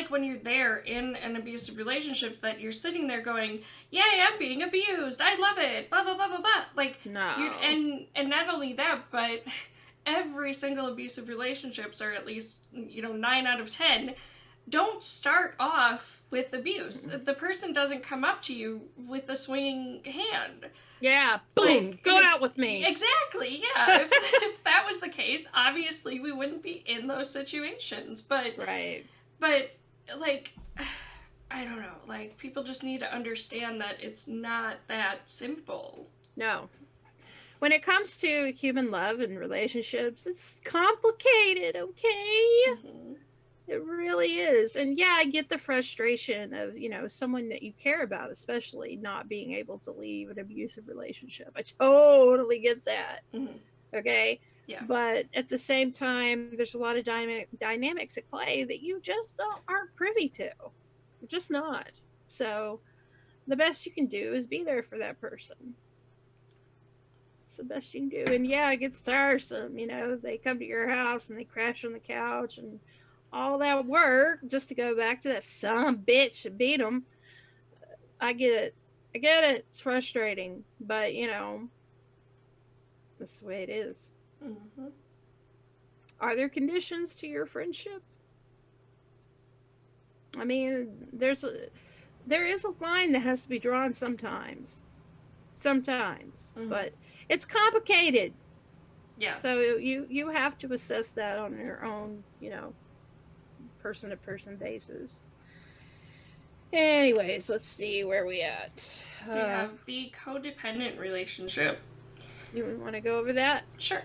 when you're there in an abusive relationship that you're sitting there going, "Yay, I'm being abused. I love it." Blah blah blah blah blah. Like you No. and not only that, but every single abusive relationships, or at least 9 out of 10, don't start off with abuse. The person doesn't come up to you with a swinging hand. Yeah, boom, Like go out with me. exactly, yeah. If that was the case, obviously we wouldn't be in those situations. But Right. but like I don't know. Like people just need to understand that it's not that simple. No. When it comes to human love and relationships, it's complicated, okay? Mm-hmm. It really is. And yeah, I get the frustration of, someone that you care about, especially not being able to leave an abusive relationship. I totally get that. Mm-hmm. Okay. Yeah. But at the same time, there's a lot of dynamics at play that you just aren't privy to. You're just not. So the best you can do is be there for that person. It's the best you can do. And yeah, it gets tiresome. They come to your house and they crash on the couch and all that work just to go back to that son bitch and beat them. I get it. I get it. It's frustrating. But, that's the way it is. Mm-hmm. Are there conditions to your friendship? I mean, there is a line that has to be drawn sometimes. Sometimes. Mm-hmm. But it's complicated. Yeah. So you have to assess that on your own, person to person basis. Anyways, let's see where we at. So you have the codependent relationship. You want to go over that? Sure.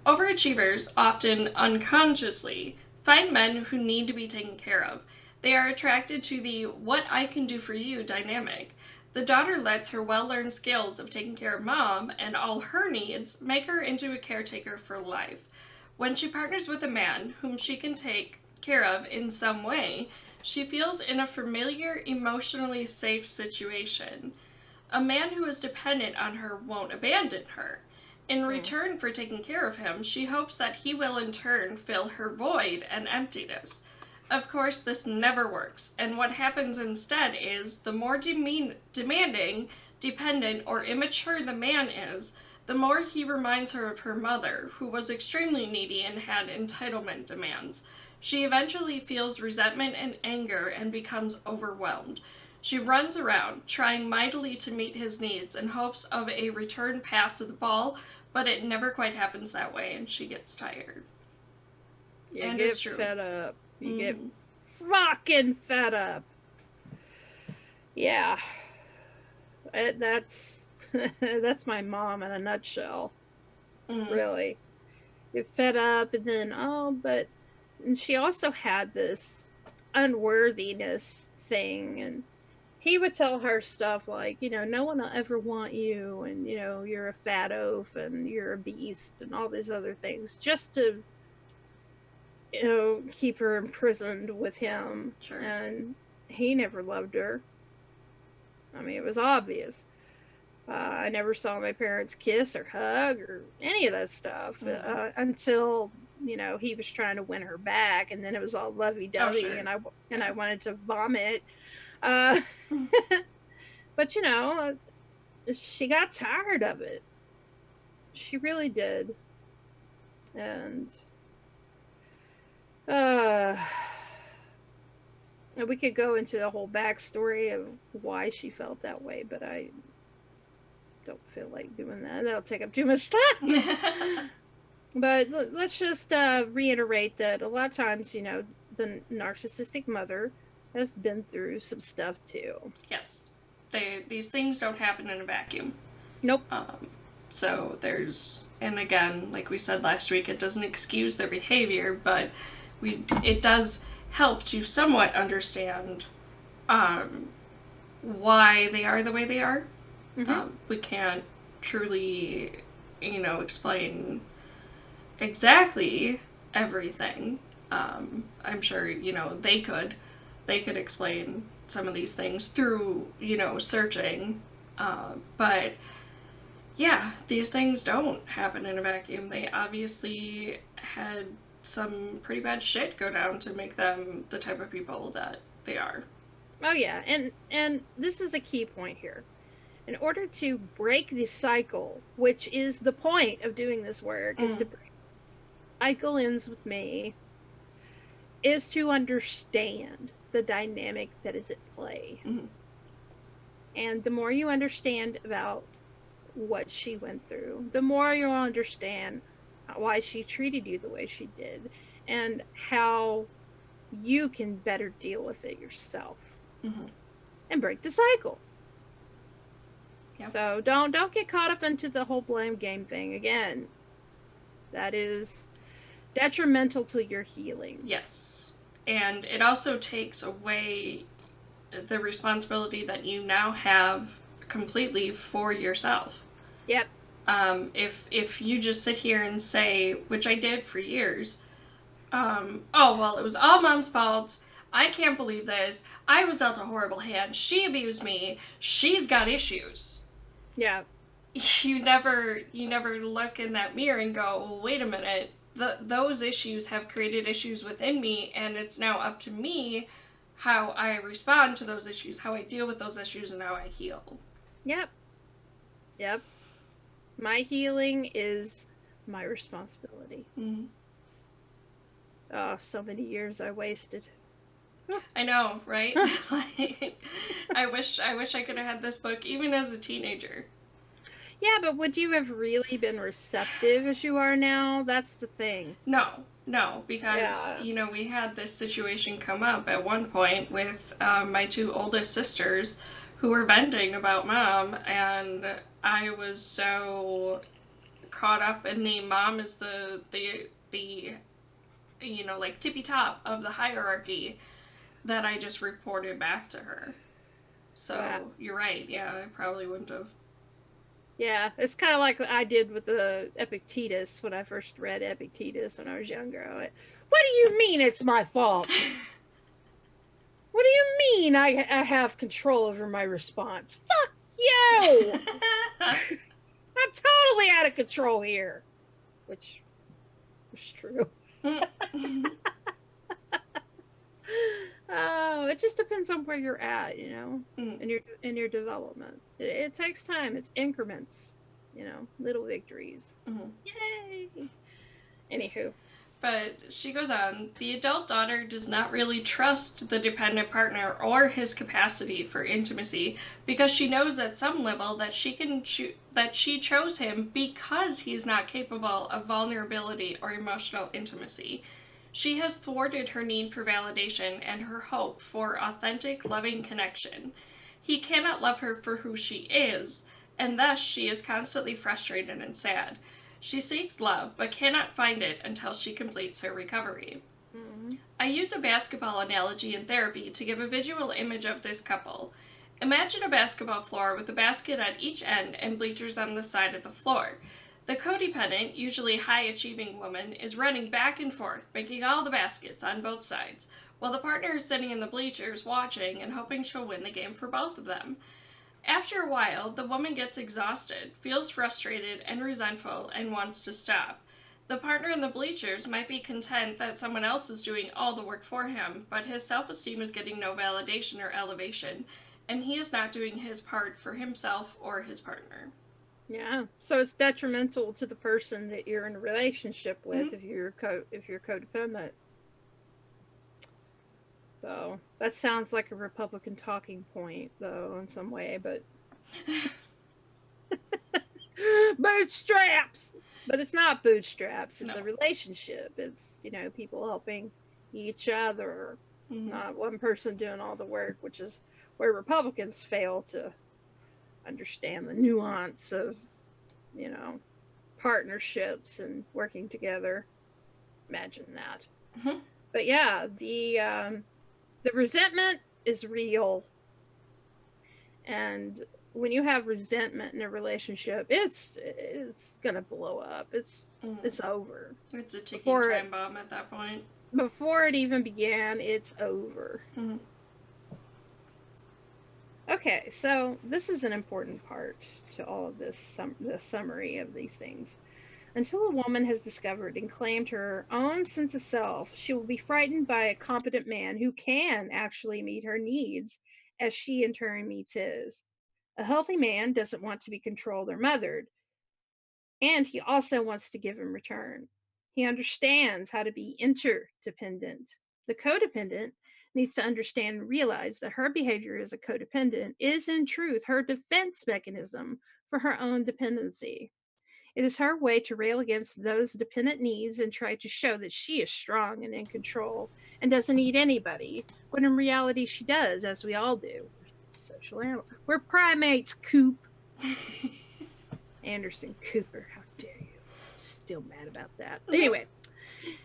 Overachievers often unconsciously find men who need to be taken care of. They are attracted to the "what I can do for you" dynamic. The daughter lets her well learned skills of taking care of mom and all her needs make her into a caretaker for life. When she partners with a man whom she can take care of in some way, she feels in a familiar, emotionally safe situation. A man who is dependent on her won't abandon her. In return for taking care of him, she hopes that he will in turn fill her void and emptiness. Of course, this never works, and what happens instead is the more demanding, dependent, or immature the man is, the more he reminds her of her mother, who was extremely needy and had entitlement demands. She eventually feels resentment and anger and becomes overwhelmed. She runs around, trying mightily to meet his needs in hopes of a return pass of the ball, but it never quite happens that way, and she gets tired. You and get it's true. fed up. You get fucking fed up. Yeah. That's that's my mom in a nutshell. Really. Get fed up and then and she also had this unworthiness thing, and he would tell her stuff like, no one will ever want you, and you're a fat oaf and you're a beast and all these other things just to keep her imprisoned with him. Sure. And he never loved her. I mean, it was obvious. I never saw my parents kiss or hug or any of that stuff until he was trying to win her back, and then it was all lovey-dovey. Sure. and I wanted to vomit. But she got tired of it. She really did. And we could go into the whole backstory of why she felt that way, but I don't feel like doing that. That'll take up too much time. But let's just reiterate that a lot of times, the narcissistic mother has been through some stuff too. Yes. These things don't happen in a vacuum. Nope. So and again, like we said last week, it doesn't excuse their behavior, but it does help to somewhat understand why they are the way they are. Mm-hmm. We can't truly, explain exactly everything. I'm sure, they could explain some of these things through, searching. But yeah, these things don't happen in a vacuum. They obviously had some pretty bad shit go down to make them the type of people that they are. Oh yeah, and this is a key point here. In order to break the cycle, which is the point of doing this work, is to break cycle ends with me, is to understand the dynamic that is at play. Mm-hmm. And the more you understand about what she went through, the more you'll understand why she treated you the way she did, and how you can better deal with it yourself. Mm-hmm. And break the cycle. Yep. So don't get caught up into the whole blame game thing again. That is detrimental to your healing. Yes. And it also takes away the responsibility that you now have completely for yourself. Yep. If you just sit here and say, which I did for years, oh, well, it was all Mom's fault. I can't believe this. I was dealt a horrible hand. She abused me. She's got issues. Yeah. You never look in that mirror and go, well, wait a minute. Those issues have created issues within me, and it's now up to me how I respond to those issues, how I deal with those issues, and how I heal. Yep. My healing is my responsibility. Mm-hmm. Oh, so many years I wasted. I know, right? I wish I could have had this book even as a teenager. Yeah, but would you have really been receptive as you are now? That's the thing. No, because, we had this situation come up at one point with my two oldest sisters who were venting about Mom, and I was so caught up in the mom is the tippy top of the hierarchy that I just reported back to her. So, You're right. Yeah, I probably wouldn't have. Yeah, it's kind of like I did with the Epictetus when I first read Epictetus when I was younger. What do you mean it's my fault? What do you mean I have control over my response? Fuck you! I'm totally out of control here. Which is true. Oh, it just depends on where you're at, in your development. It takes time. It's increments, little victories. Mm-hmm. Yay! Anywho. But she goes on, the adult daughter does not really trust the dependent partner or his capacity for intimacy because she knows at some level that she chose him because he's not capable of vulnerability or emotional intimacy. She has thwarted her need for validation and her hope for authentic, loving connection. He cannot love her for who she is, and thus she is constantly frustrated and sad. She seeks love, but cannot find it until she completes her recovery. Mm-hmm. I use a basketball analogy in therapy to give a visual image of this couple. Imagine a basketball floor with a basket at each end and bleachers on the side of the floor. The codependent, usually high-achieving woman, is running back and forth, making all the baskets on both sides, while the partner is sitting in the bleachers watching and hoping she'll win the game for both of them. After a while, the woman gets exhausted, feels frustrated and resentful, and wants to stop. The partner in the bleachers might be content that someone else is doing all the work for him, but his self-esteem is getting no validation or elevation, and he is not doing his part for himself or his partner. Yeah, so it's detrimental to the person that you're in a relationship with. Mm-hmm. if you're codependent. So that sounds like a Republican talking point, though, in some way. But bootstraps. But it's not bootstraps. It's No. a relationship. It's, people helping each other, not one person doing all the work, which is where Republicans fail to understand the nuance of, partnerships and working together. Imagine that. But yeah, the resentment is real. And when you have resentment in a relationship, it's gonna blow up. It's over. It's a ticking time bomb at that point. Before it even began, it's over. Okay, so this is an important part to all of this, the summary of these things. Until a woman has discovered and claimed her own sense of self, she will be frightened by a competent man who can actually meet her needs, as she in turn meets his. A healthy man doesn't want to be controlled or mothered, and he also wants to give in return. He understands how to be interdependent. The codependent needs to understand and realize that her behavior as a codependent is in truth her defense mechanism for her own dependency. It is her way to rail against those dependent needs and try to show that she is strong and in control and doesn't need anybody, when in reality she does, as we all do. We're social animals. We're primates, Coop. Anderson Cooper, how dare you? Still mad about that. Anyway,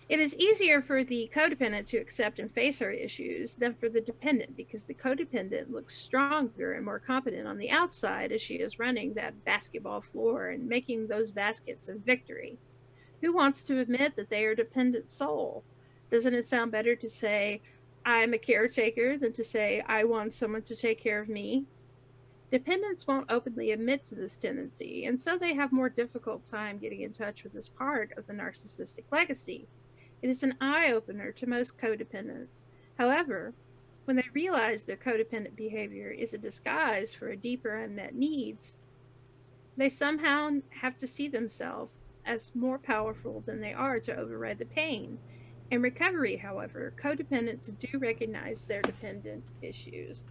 it is easier for the codependent to accept and face her issues than for the dependent, because the codependent looks stronger and more competent on the outside as she is running that basketball floor and making those baskets of victory. Who wants to admit that they are a dependent soul? Doesn't it sound better to say, I'm a caretaker, than to say, I want someone to take care of me? Dependents won't openly admit to this tendency, and so they have more difficult time getting in touch with this part of the narcissistic legacy. It is an eye-opener to most codependents. However, when they realize their codependent behavior is a disguise for a deeper unmet needs, they somehow have to see themselves as more powerful than they are to override the pain. In recovery, however, codependents do recognize their dependent issues.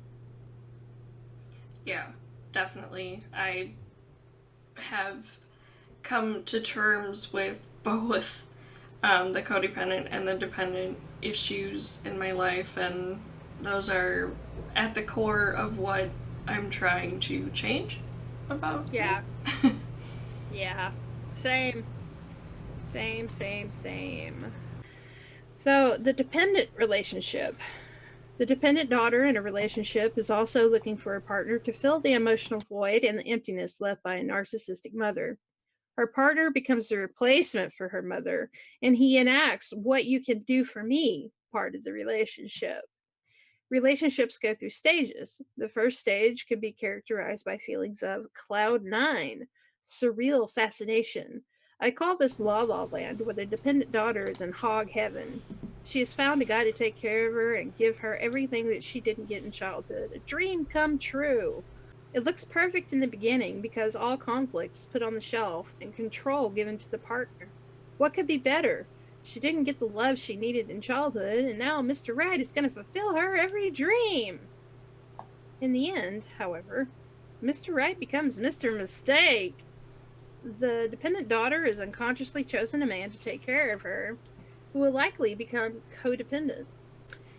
Yeah, definitely. I have come to terms with both the codependent and the dependent issues in my life, and those are at the core of what I'm trying to change about. Yeah. Yeah. Same. Same. So, the dependent relationship. The dependent daughter in a relationship is also looking for a partner to fill the emotional void and the emptiness left by a narcissistic mother. Her partner becomes the replacement for her mother, and he enacts what you can do for me part of the relationship. Relationships go through stages. The first stage can be characterized by feelings of cloud nine, surreal fascination. I call this La La Land, where the dependent daughter is in hog heaven. She has found a guy to take care of her and give her everything that she didn't get in childhood. A dream come true. It looks perfect in the beginning because all conflict is put on the shelf and control given to the partner. What could be better? She didn't get the love she needed in childhood, and now Mr. Right is going to fulfill her every dream. In the end, however, Mr. Right becomes Mr. Mistake. The dependent daughter has unconsciously chosen a man to take care of her, who will likely become codependent.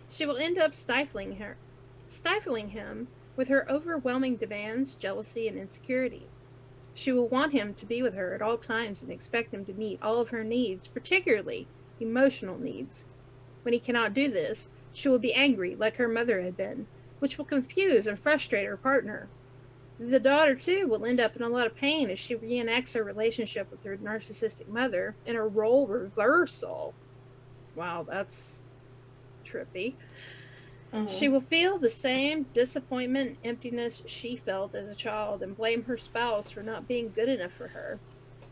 She will end up stifling him with her overwhelming demands, jealousy, and insecurities. She will want him to be with her at all times and expect him to meet all of her needs, particularly emotional needs. When he cannot do this, she will be angry like her mother had been, which will confuse and frustrate her partner. The daughter, too, will end up in a lot of pain as she reenacts her relationship with her narcissistic mother in a role reversal. Wow, that's trippy. She will feel the same disappointment and emptiness she felt as a child and blame her spouse for not being good enough for her.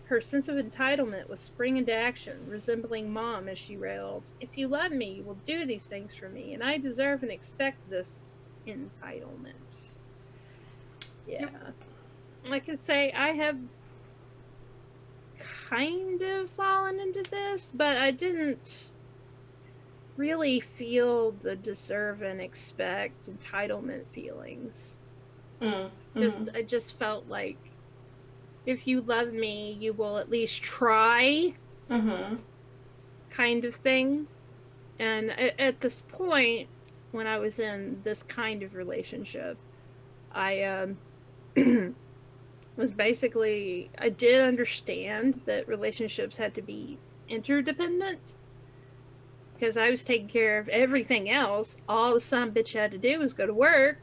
Her sense of entitlement will spring into action, resembling mom as she rails, "If you love me, you will do these things for me, and I deserve and expect this entitlement." Yeah. I can say I have kind of fallen into this, but I didn't really feel the deserve and expect entitlement feelings. I just felt like if you love me, you will at least try, Mm-hmm. kind of thing. And at this point, when I was in this kind of relationship, I was basically, I did understand that relationships had to be interdependent because I was taking care of everything else. All the son bitch had to do was go to work.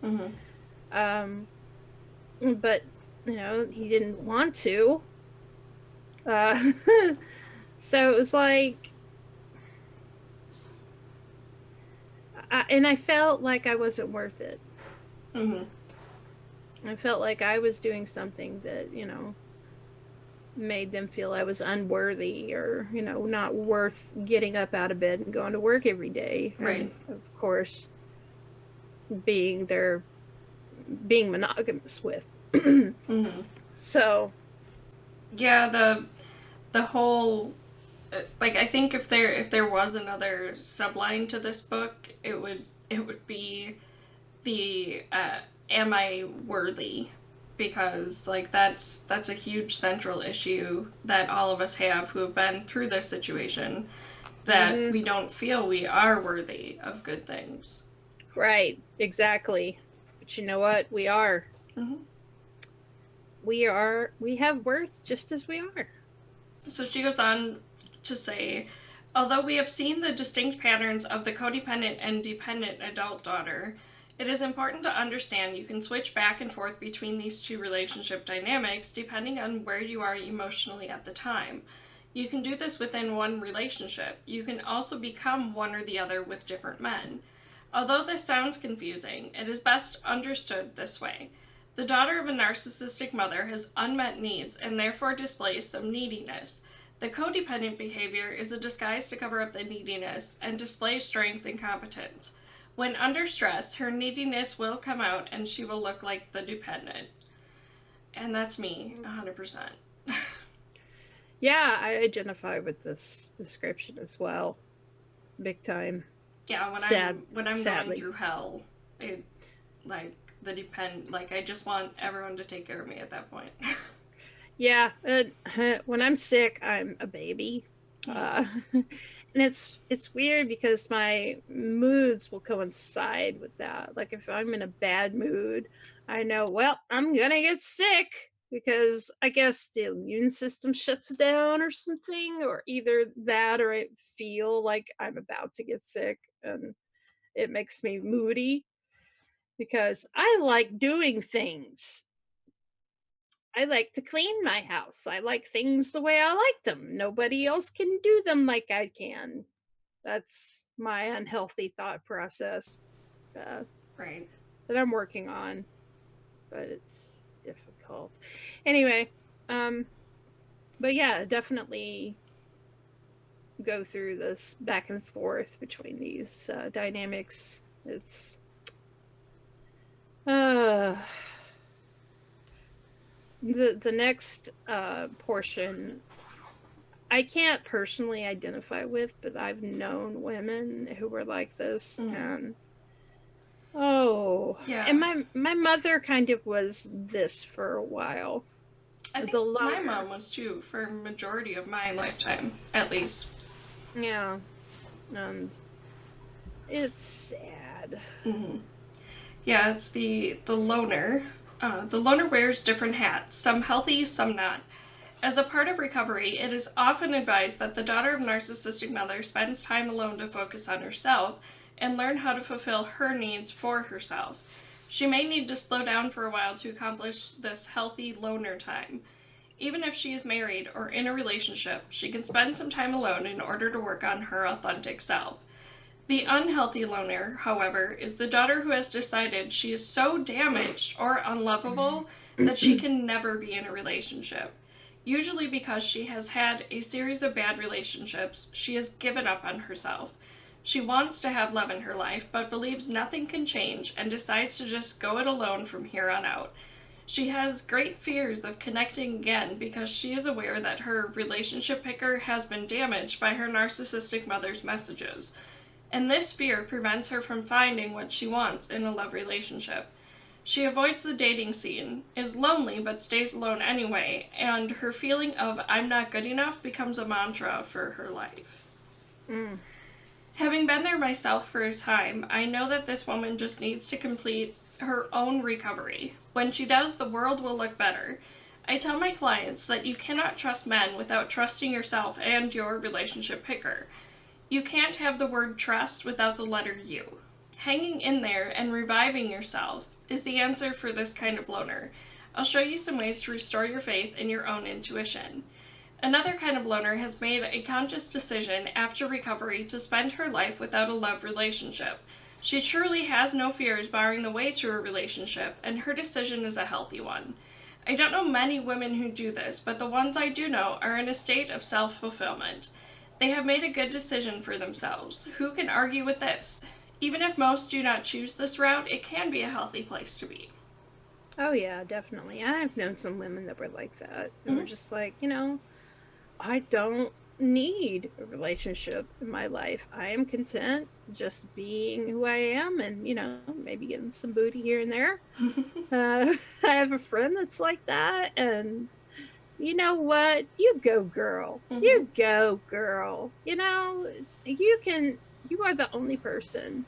Mm-hmm. Um, but, he didn't want to. Uh, so it was like, and I felt like I wasn't worth it. Mm-hmm. I felt like I was doing something that, made them feel I was unworthy or, not worth getting up out of bed and going to work every day. Right. And of course, being monogamous with. Mm-hmm. So, Yeah, the whole like, I think if there was another subline to this book, it would be the am I worthy? Because like that's a huge central issue that all of us have who have been through this situation, that we don't feel we are worthy of good things. right, exactly. But you know what? We are. Mm-hmm. We have worth just as we are. So she goes on to say, although we have seen the distinct patterns of the codependent and dependent adult daughter, it is important to understand you can switch back and forth between these two relationship dynamics depending on where you are emotionally at the time. You can do this within one relationship. You can also become one or the other with different men. Although this sounds confusing, it is best understood this way. The daughter of a narcissistic mother has unmet needs and therefore displays some neediness. The codependent behavior is a disguise to cover up the neediness and display strength and competence. When under stress, her neediness will come out and she will look like the dependent. And that's me, 100%. Yeah, I identify with this description as well. Big time. Yeah, when I'm Sadly. going through hell, it like I just want everyone to take care of me at that point. Yeah, when I'm sick, I'm a baby. And it's weird because my moods will coincide with that. Like if I'm in a bad mood, I know, well, I'm gonna get sick because I guess the immune system shuts down or something, or either that or I feel like I'm about to get sick and it makes me moody because I like doing things. I like to clean my house. I like things the way I like them. Nobody else can do them like I can. That's my unhealthy thought process uh, Right. that I'm working on, but it's difficult. Anyway, but yeah, definitely go through this back and forth between these dynamics. It's the next portion I can't personally identify with, but I've known women who were like this, and Yeah. and my mother kind of was this for a while. I think my mom was too for a majority of my lifetime, at least. Yeah, it's sad. Mm-hmm. Yeah, it's the loner. The loner wears different hats, some healthy, some not. As a part of recovery, it is often advised that the daughter of narcissistic mother spends time alone to focus on herself and learn how to fulfill her needs for herself. She may need to slow down for a while to accomplish this healthy loner time. Even if she is married or in a relationship, she can spend some time alone in order to work on her authentic self. The unhealthy loner, however, is the daughter who has decided she is so damaged or unlovable that she can never be in a relationship. Usually because she has had a series of bad relationships, she has given up on herself. She wants to have love in her life, but believes nothing can change and decides to just go it alone from here on out. She has great fears of connecting again because she is aware that her relationship picker has been damaged by her narcissistic mother's messages. And this fear prevents her from finding what she wants in a love relationship. She avoids the dating scene, is lonely but stays alone anyway, and her feeling of I'm not good enough becomes a mantra for her life. Mm. Having been there myself for a time, I know that this woman just needs to complete her own recovery. When she does, the world will look better. I tell my clients that you cannot trust men without trusting yourself and your relationship picker. You can't have the word trust without the letter U. Hanging in there and reviving yourself is the answer for this kind of loner. I'll show you some ways to restore your faith in your own intuition. Another kind of loner has made a conscious decision after recovery to spend her life without a love relationship. She truly has no fears barring the way to a relationship, and her decision is a healthy one. I don't know many women who do this, but the ones I do know are in a state of self-fulfillment. They have made a good decision for themselves. Who can argue with this? Even if most do not choose this route, it can be a healthy place to be. Oh yeah, definitely. I've known some women that were like that. They were just like, I don't need a relationship in my life. I am content just being who I am and, maybe getting some booty here and there. I have a friend that's like that, and you know what? You go, girl. You go, girl. You are the only person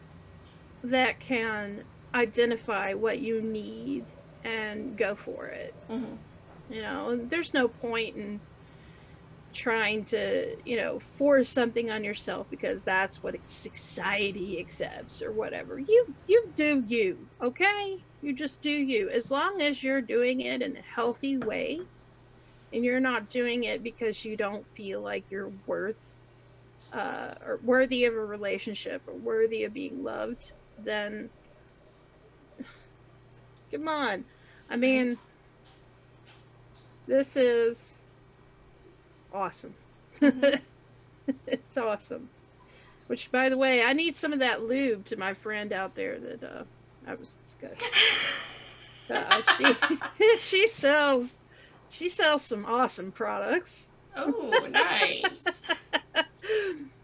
that can identify what you need and go for it. There's no point in trying to, force something on yourself because that's what society accepts or whatever. You do you, okay? You just do you. As long as you're doing it in a healthy way and you're not doing it because you don't feel like you're or worthy of a relationship or worthy of being loved, then come on. I mean, this is awesome. It's awesome. Which, by the way, I need some of that lube to my friend out there that I was discussing. She sells some awesome products. Oh, nice.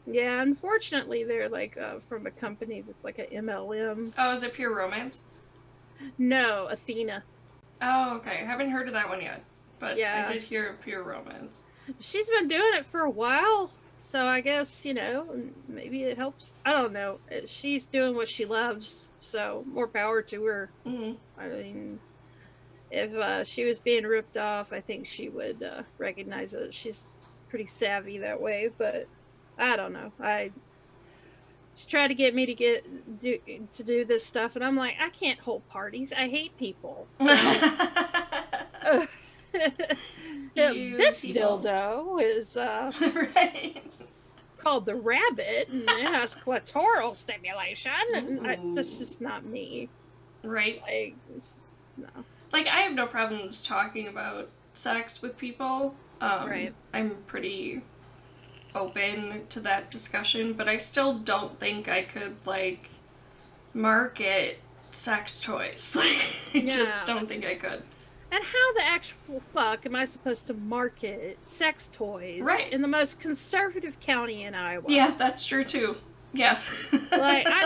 Yeah, unfortunately, they're like from a company that's like an MLM. Oh, is it Pure Romance? No, Athena. Oh, okay. I haven't heard of that one yet, but yeah. I did hear of Pure Romance. She's been doing it for a while, so I guess, maybe it helps. I don't know. She's doing what she loves, so more power to her. I mean, if she was being ripped off, I think she would recognize it. She's pretty savvy that way, but I don't know. She tried to get me to do this stuff, and I'm like, I can't hold parties. I hate people. So, this dildo is right. called the Rabbit, and it has clitoral stimulation. And that's just not me. Right. Like, it's just, no. Like, I have no problems talking about sex with people. Right. I'm pretty open to that discussion, but I still don't think I could, like, market sex toys. Like, I just don't think I could. And how the actual fuck am I supposed to market sex toys in the most conservative county in Iowa? Yeah, that's true too. Yeah. Like, I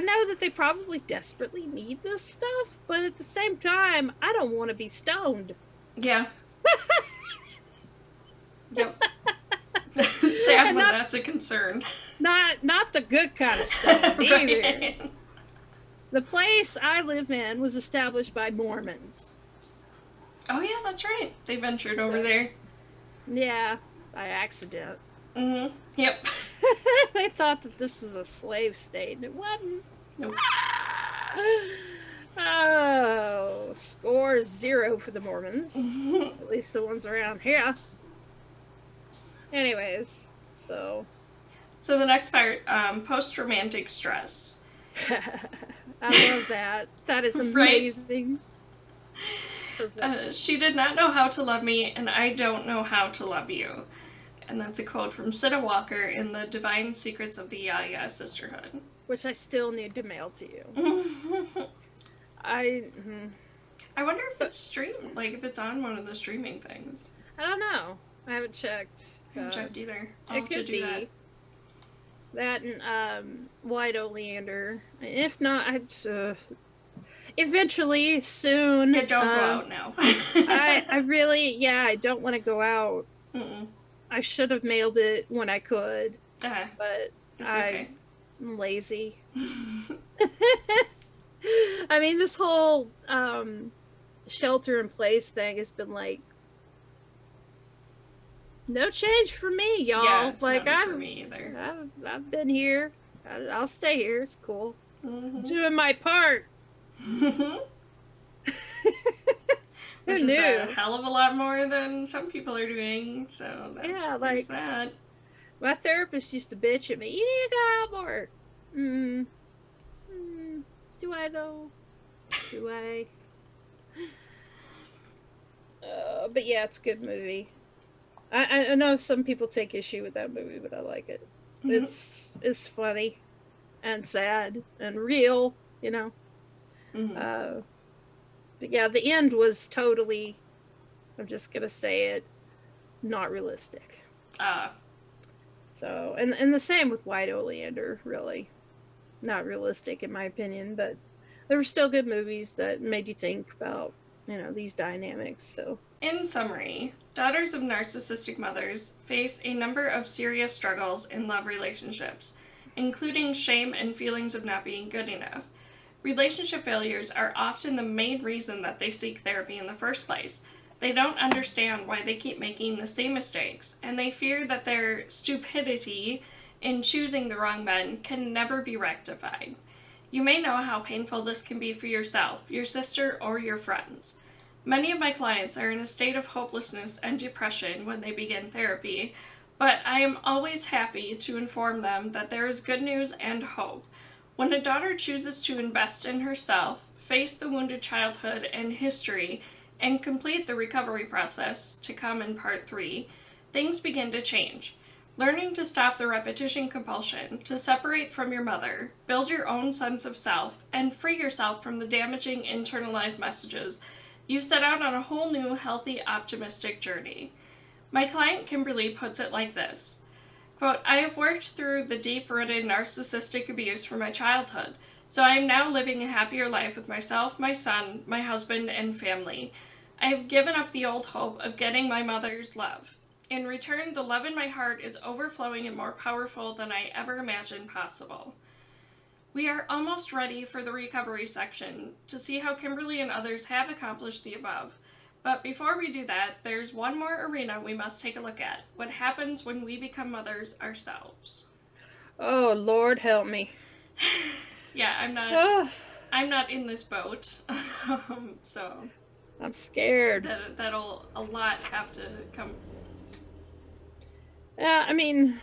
know that they probably desperately need this stuff, but at the same time, I don't want to be stoned. Yeah. Yep. Sad when that's a concern. Not the good kind of stuff either. The place I live in was established by Mormons. Oh yeah, that's right. They ventured over there. Yeah, by accident. Yep. They thought that this was a slave state, and it wasn't. Nope. Oh, score 0 for the Mormons. At least the ones around here. Anyways, so the next part, post-romantic stress. I love that. That is amazing. She did not know how to love me, and I don't know how to love you. And that's a quote from Siddha Walker in The Divine Secrets of the WIE Sisterhood. Which I still need to mail to you. I wonder if it's streamed, like if it's on one of the streaming things. I don't know. I haven't checked. I haven't checked either. I'll it could be. That and White Oleander. If not, Eventually, soon. Yeah, don't go out now. I really, yeah, I don't want to go out. Mm-mm. I should have mailed it when I could, Uh, but it's okay. I'm lazy. I mean, this whole shelter in place thing has been like no change for me, y'all. Yeah, it's like not for me either. I've been here. I'll stay here. It's cool. Mm-hmm. Doing my part. Which Who is knew? a hell of a lot more than some people are doing. So that's, Yeah, there's like that. my therapist used to bitch at me. You need to go out more. Do I though? Do I? But yeah, it's a good movie. I know some people take issue with that movie, but I like it. Mm-hmm. It's funny and sad and real, you know. Mm-hmm. But yeah, the end was totally. I'm just gonna say it, not realistic. So, and the same with White Oleander, really, not realistic in my opinion, but there were still good movies that made you think about, these dynamics. So, In summary, daughters of narcissistic mothers face a number of serious struggles in love relationships, including shame and feelings of not being good enough. Relationship failures are often the main reason that they seek therapy in the first place. They don't understand why they keep making the same mistakes, and they fear that their stupidity in choosing the wrong men can never be rectified. You may know how painful this can be for yourself, your sister, or your friends. Many of my clients are in a state of hopelessness and depression when they begin therapy, but I am always happy to inform them that there is good news and hope. When a daughter chooses to invest in herself, face the wounded childhood and history, and complete the recovery process to come in part 3, things begin to change. Learning to stop the repetition compulsion, to separate from your mother, build your own sense of self, and free yourself from the damaging internalized messages, you set out on a whole new, healthy, optimistic journey. My client Kimberly puts it like this. Quote, I have worked through the deep-rooted narcissistic abuse from my childhood, so I am now living a happier life with myself, my son, my husband, and family. I have given up the old hope of getting my mother's love. In return, the love in my heart is overflowing and more powerful than I ever imagined possible. We are almost ready for the recovery section to see how Kimberly and others have accomplished the above. But before we do that, there's one more arena we must take a look at. What happens when we become mothers ourselves? oh Lord help me. Yeah, I'm not in this boat. So I'm scared. That'll a lot have to come. Yeah, I mean,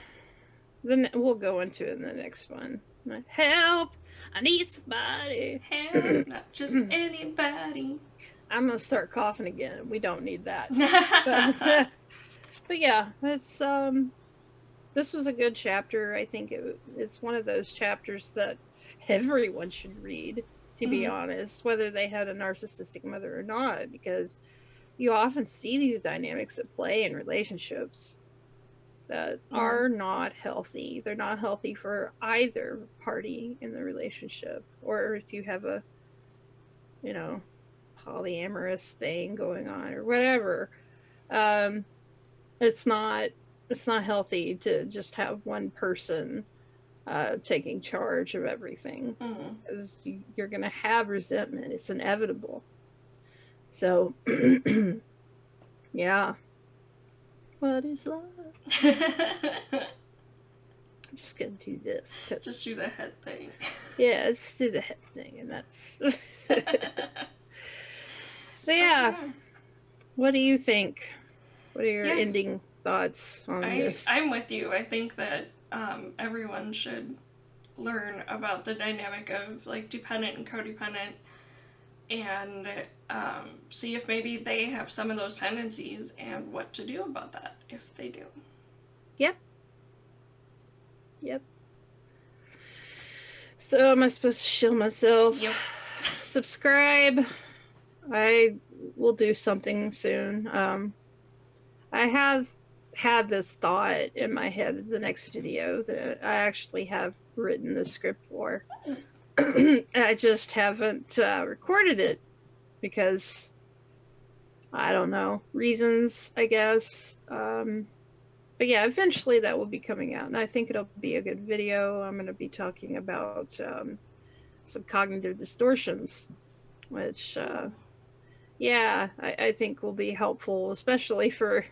then we'll go into it in the next one. Help! I need somebody. Help, not just anybody. I'm gonna start coughing again. We don't need that. But yeah, it's this was a good chapter. I think it's one of those chapters that everyone should read, to be honest, whether they had a narcissistic mother or not, because you often see these dynamics at play in relationships that are not healthy. They're not healthy for either party in the relationship, or if you have a, polyamorous thing going on or whatever. It's not healthy to just have one person taking charge of everything, because you're going to have resentment. It's inevitable. So, yeah. What is love? I'm just going to do this. Just do the head thing. Yeah, just do the head thing, and that's... So, yeah. What do you think? What are your ending thoughts on this? I'm with you. I think that everyone should learn about the dynamic of like dependent and codependent, and see if maybe they have some of those tendencies and what to do about that if they do. Yep. So am I supposed to shield myself? Yep. Subscribe. I will do something soon. I have had this thought in my head, the next video that I actually have written the script for. I just haven't recorded it because I don't know, reasons, I guess. But yeah, eventually that will be coming out, and I think it'll be a good video. I'm going to be talking about some cognitive distortions, which, yeah, I think will be helpful, especially for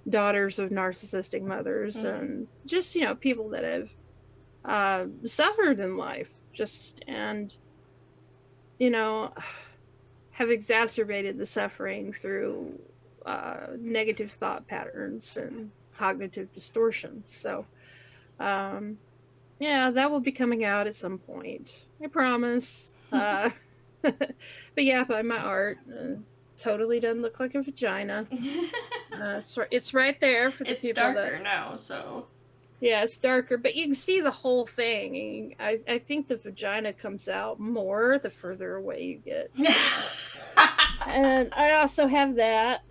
daughters of narcissistic mothers and just, people that have suffered in life, and, have exacerbated the suffering through negative thought patterns and cognitive distortions. So, yeah, that will be coming out at some point. I promise. But yeah, by my art, totally doesn't look like a vagina. It's right there for the it's people that. It's darker now, so. Yeah, it's darker, but you can see the whole thing. I think the vagina comes out more the further away you get. And I also have that.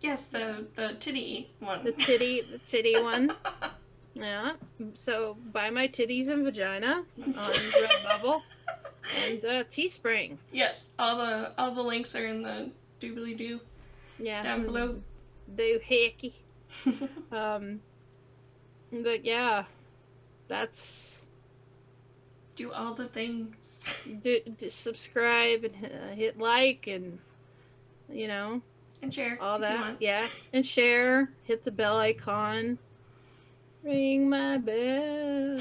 Yes, the titty one. The titty one. Yeah. So buy my titties and vagina on Redbubble and Teespring. Yes, all the links are in the doobly doo. Yeah. Down below. Doohickey. But yeah, that's. Do all the things. Do subscribe and hit like and and share all that. Yeah, and share. Hit the bell icon. Ring my bell.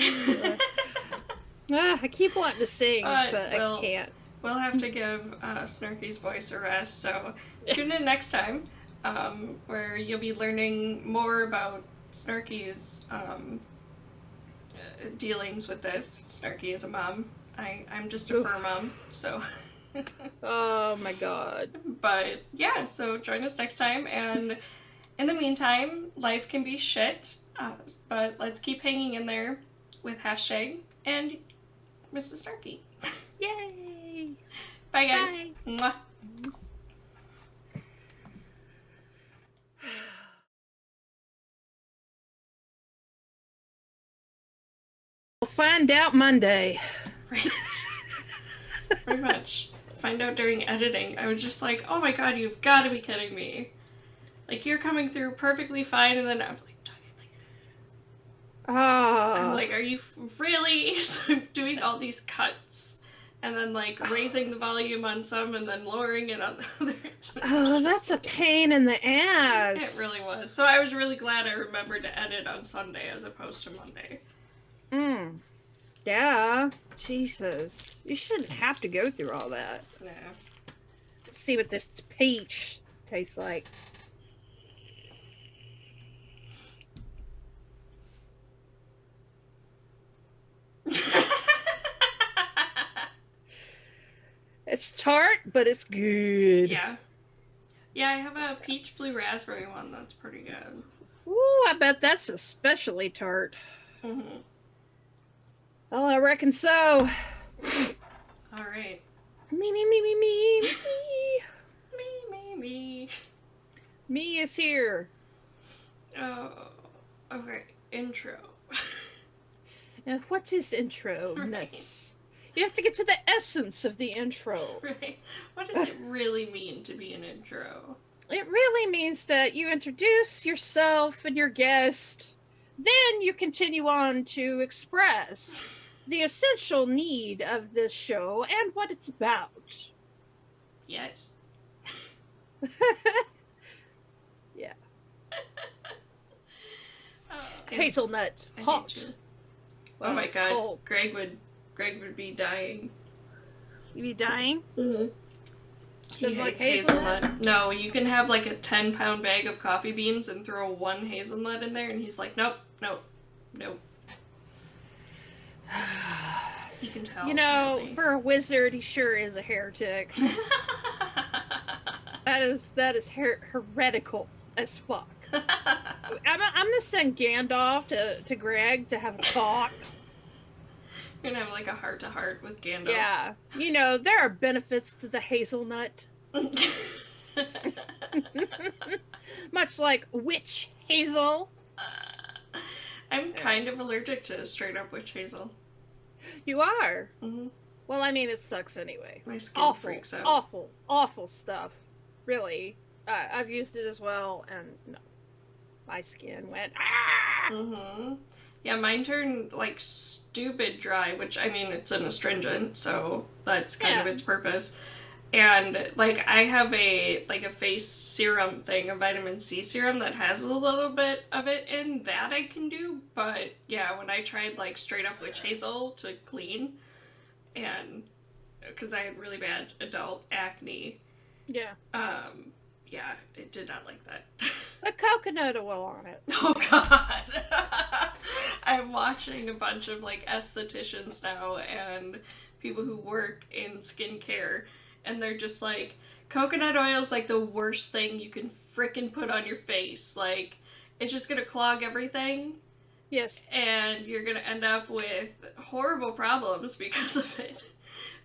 I keep wanting to sing, but I can't. We'll have to give Snarky's voice a rest. So tune in next time, where you'll be learning more about Snarky's dealings with this. Snarky is a mom. I'm just a fur mom, so. Oh my god. But yeah, so join us next time, and in the meantime, life can be shit, but let's keep hanging in there with hashtag and Mrs. Snarky. Yay! Bye guys. Bye. Mwah. We'll find out Monday. Right. Pretty much. Find out during editing. I was just like, oh my god, you've got to be kidding me. Like, you're coming through perfectly fine, and then I'm like, talking like that. I'm like, are you really? So I'm doing all these cuts, and then like raising the volume on some, and then lowering it on the other. Oh, that's a pain in the ass. It really was. So I was really glad I remembered to edit on Sunday as opposed to Monday. Yeah. Jesus. You shouldn't have to go through all that. Yeah. Let's see what this peach tastes like. It's tart, but it's good. Yeah. Yeah, I have a peach blue raspberry one that's pretty good. Ooh, I bet that's especially tart. Oh, I reckon so. All right. Me. Me. Me is here. Oh, okay. Intro. And what is intro? Right. You have to get to the essence of the intro. Right. What does it really mean to be an intro? It really means that you introduce yourself and your guest. Then you continue on to express the essential need of this show and what it's about. Yes. Yeah. Yes. Hazelnut. Hot. Oh my god. Cold. Greg would be dying. You be dying? He hates hazelnut. No, you can have like a 10-pound bag of coffee beans and throw one hazelnut in there, and he's like, nope. You can tell. You know, apparently. For a wizard, he sure is a heretic. that is heretical as fuck. I'm gonna send Gandalf to Greg to have a talk. You're gonna have like a heart-to-heart with Gandalf. Yeah. You know, there are benefits to the hazelnut. Much like witch hazel. I'm kind of allergic to straight-up witch hazel. You are. Mm-hmm. Well, I mean, it sucks anyway. My skin Awful, freaks out. awful stuff. Really. I've used it as well, and no. My skin went, ah! Mm-hmm. Yeah, mine turned, like, stupid dry, which, I mean, it's an astringent, so that's kind of its purpose. And, like, I have a face serum thing, a vitamin C serum that has a little bit of it in that I can do. But, yeah, when I tried, like, straight up witch hazel to clean, and, because I had really bad adult acne. Yeah. Yeah, it did not like that. Put coconut oil on it. Oh, God. I'm watching a bunch of, like, estheticians now and people who work in skincare, and they're just like, coconut oil is, like, the worst thing you can frickin' put on your face. Like, it's just gonna clog everything. Yes. And you're gonna end up with horrible problems because of it.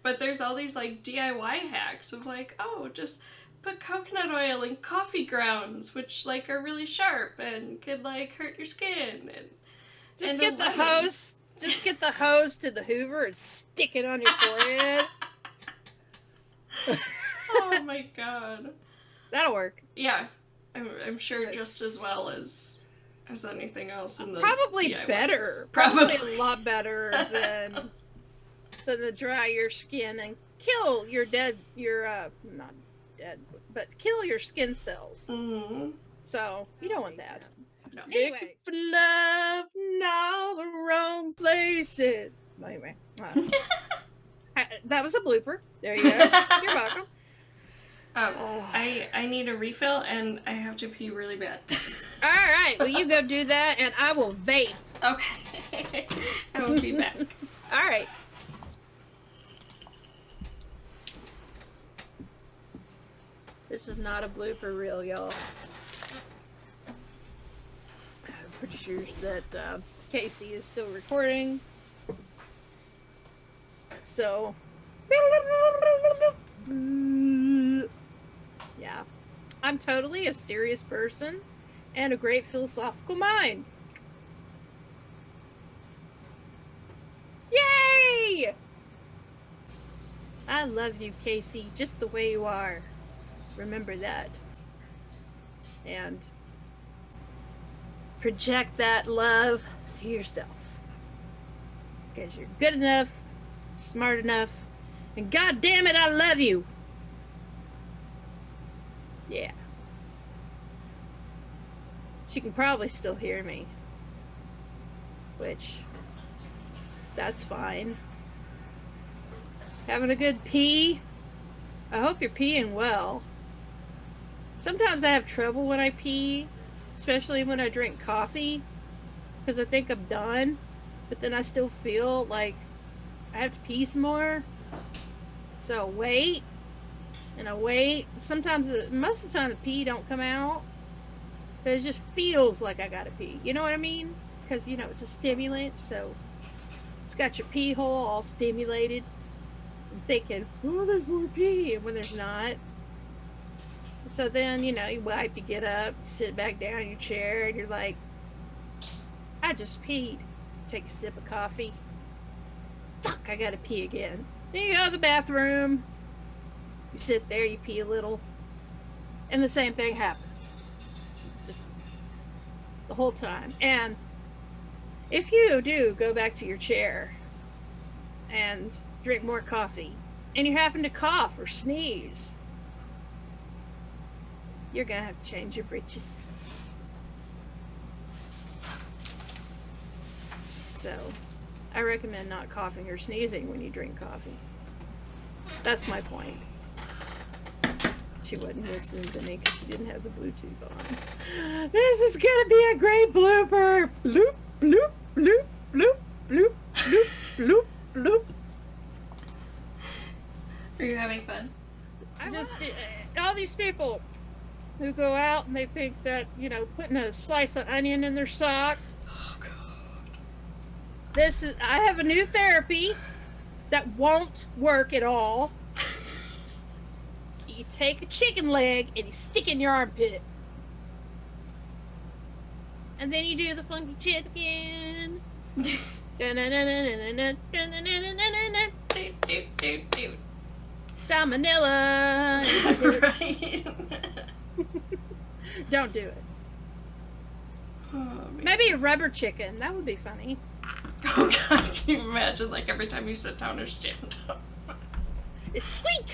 But there's all these, like, DIY hacks of, like, oh, just put coconut oil in coffee grounds, which, like, are really sharp and could, like, hurt your skin. And just get the hose. Just get the hose to the Hoover and stick it on your forehead. Oh my God. That'll work. Yeah, I'm sure just as well as anything else in the probably DIYs. Better. Probably a lot better than to dry your skin and kill your not dead, but kill your skin cells. Mm-hmm. So you don't want that. No. Anyway, for love in all the wrong places. Anyway, that was a blooper. There you go. You're welcome. I need a refill and I have to pee really bad. All right, well you go do that and I will vape. Okay, I will be back. All right. This is not a blooper reel, y'all. I'm pretty sure that Casey is still recording. So, yeah. I'm totally a serious person and a great philosophical mind. Yay! I love you, Casey, just the way you are. Remember that. And project that love to yourself. Because you're good enough, smart enough, and god damn it, I love you. Yeah. She can probably still hear me. Which, that's fine. Having a good pee? I hope you're peeing well. Sometimes I have trouble when I pee, especially when I drink coffee, because I think I'm done, but then I still feel like I have to pee some more. So I wait, and I wait. Sometimes, most of the time the pee don't come out, but it just feels like I gotta pee. You know what I mean? Because, you know, it's a stimulant, so it's got your pee hole all stimulated. I'm thinking, oh, there's more pee, and when there's not. So then, you know, you wipe, you get up, you sit back down in your chair, and you're like, I just peed. Take a sip of coffee. Fuck, I gotta pee again. Then you go to the bathroom. You sit there, you pee a little. And the same thing happens. Just the whole time. And if you do go back to your chair and drink more coffee, and you're having to cough or sneeze, you're gonna have to change your britches. So, I recommend not coughing or sneezing when you drink coffee. That's my point. She wasn't listening to me because she didn't have the Bluetooth on. This is gonna be a great blooper! Bloop, bloop, bloop, bloop, bloop, bloop, bloop, bloop. Are you having fun? All these people who go out and they think that, you know, putting a slice of onion in their sock. Oh, God. I have a new therapy that won't work at all. You take a chicken leg and you stick it in your armpit. And then you do the funky chicken. Salmonella. Right. Don't do it. Oh, Maybe a rubber chicken. That would be funny. Oh god, can you imagine, like, every time you sit down or stand up? It's squeak.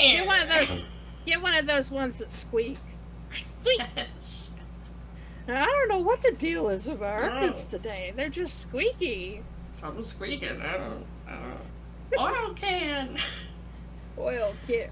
Get one of those. Get one of those ones that squeak. Squeak. Yes. Now, I don't know what the deal is with our kids today. They're just squeaky. Something's squeaking. I don't know. Oil can. Oil kit.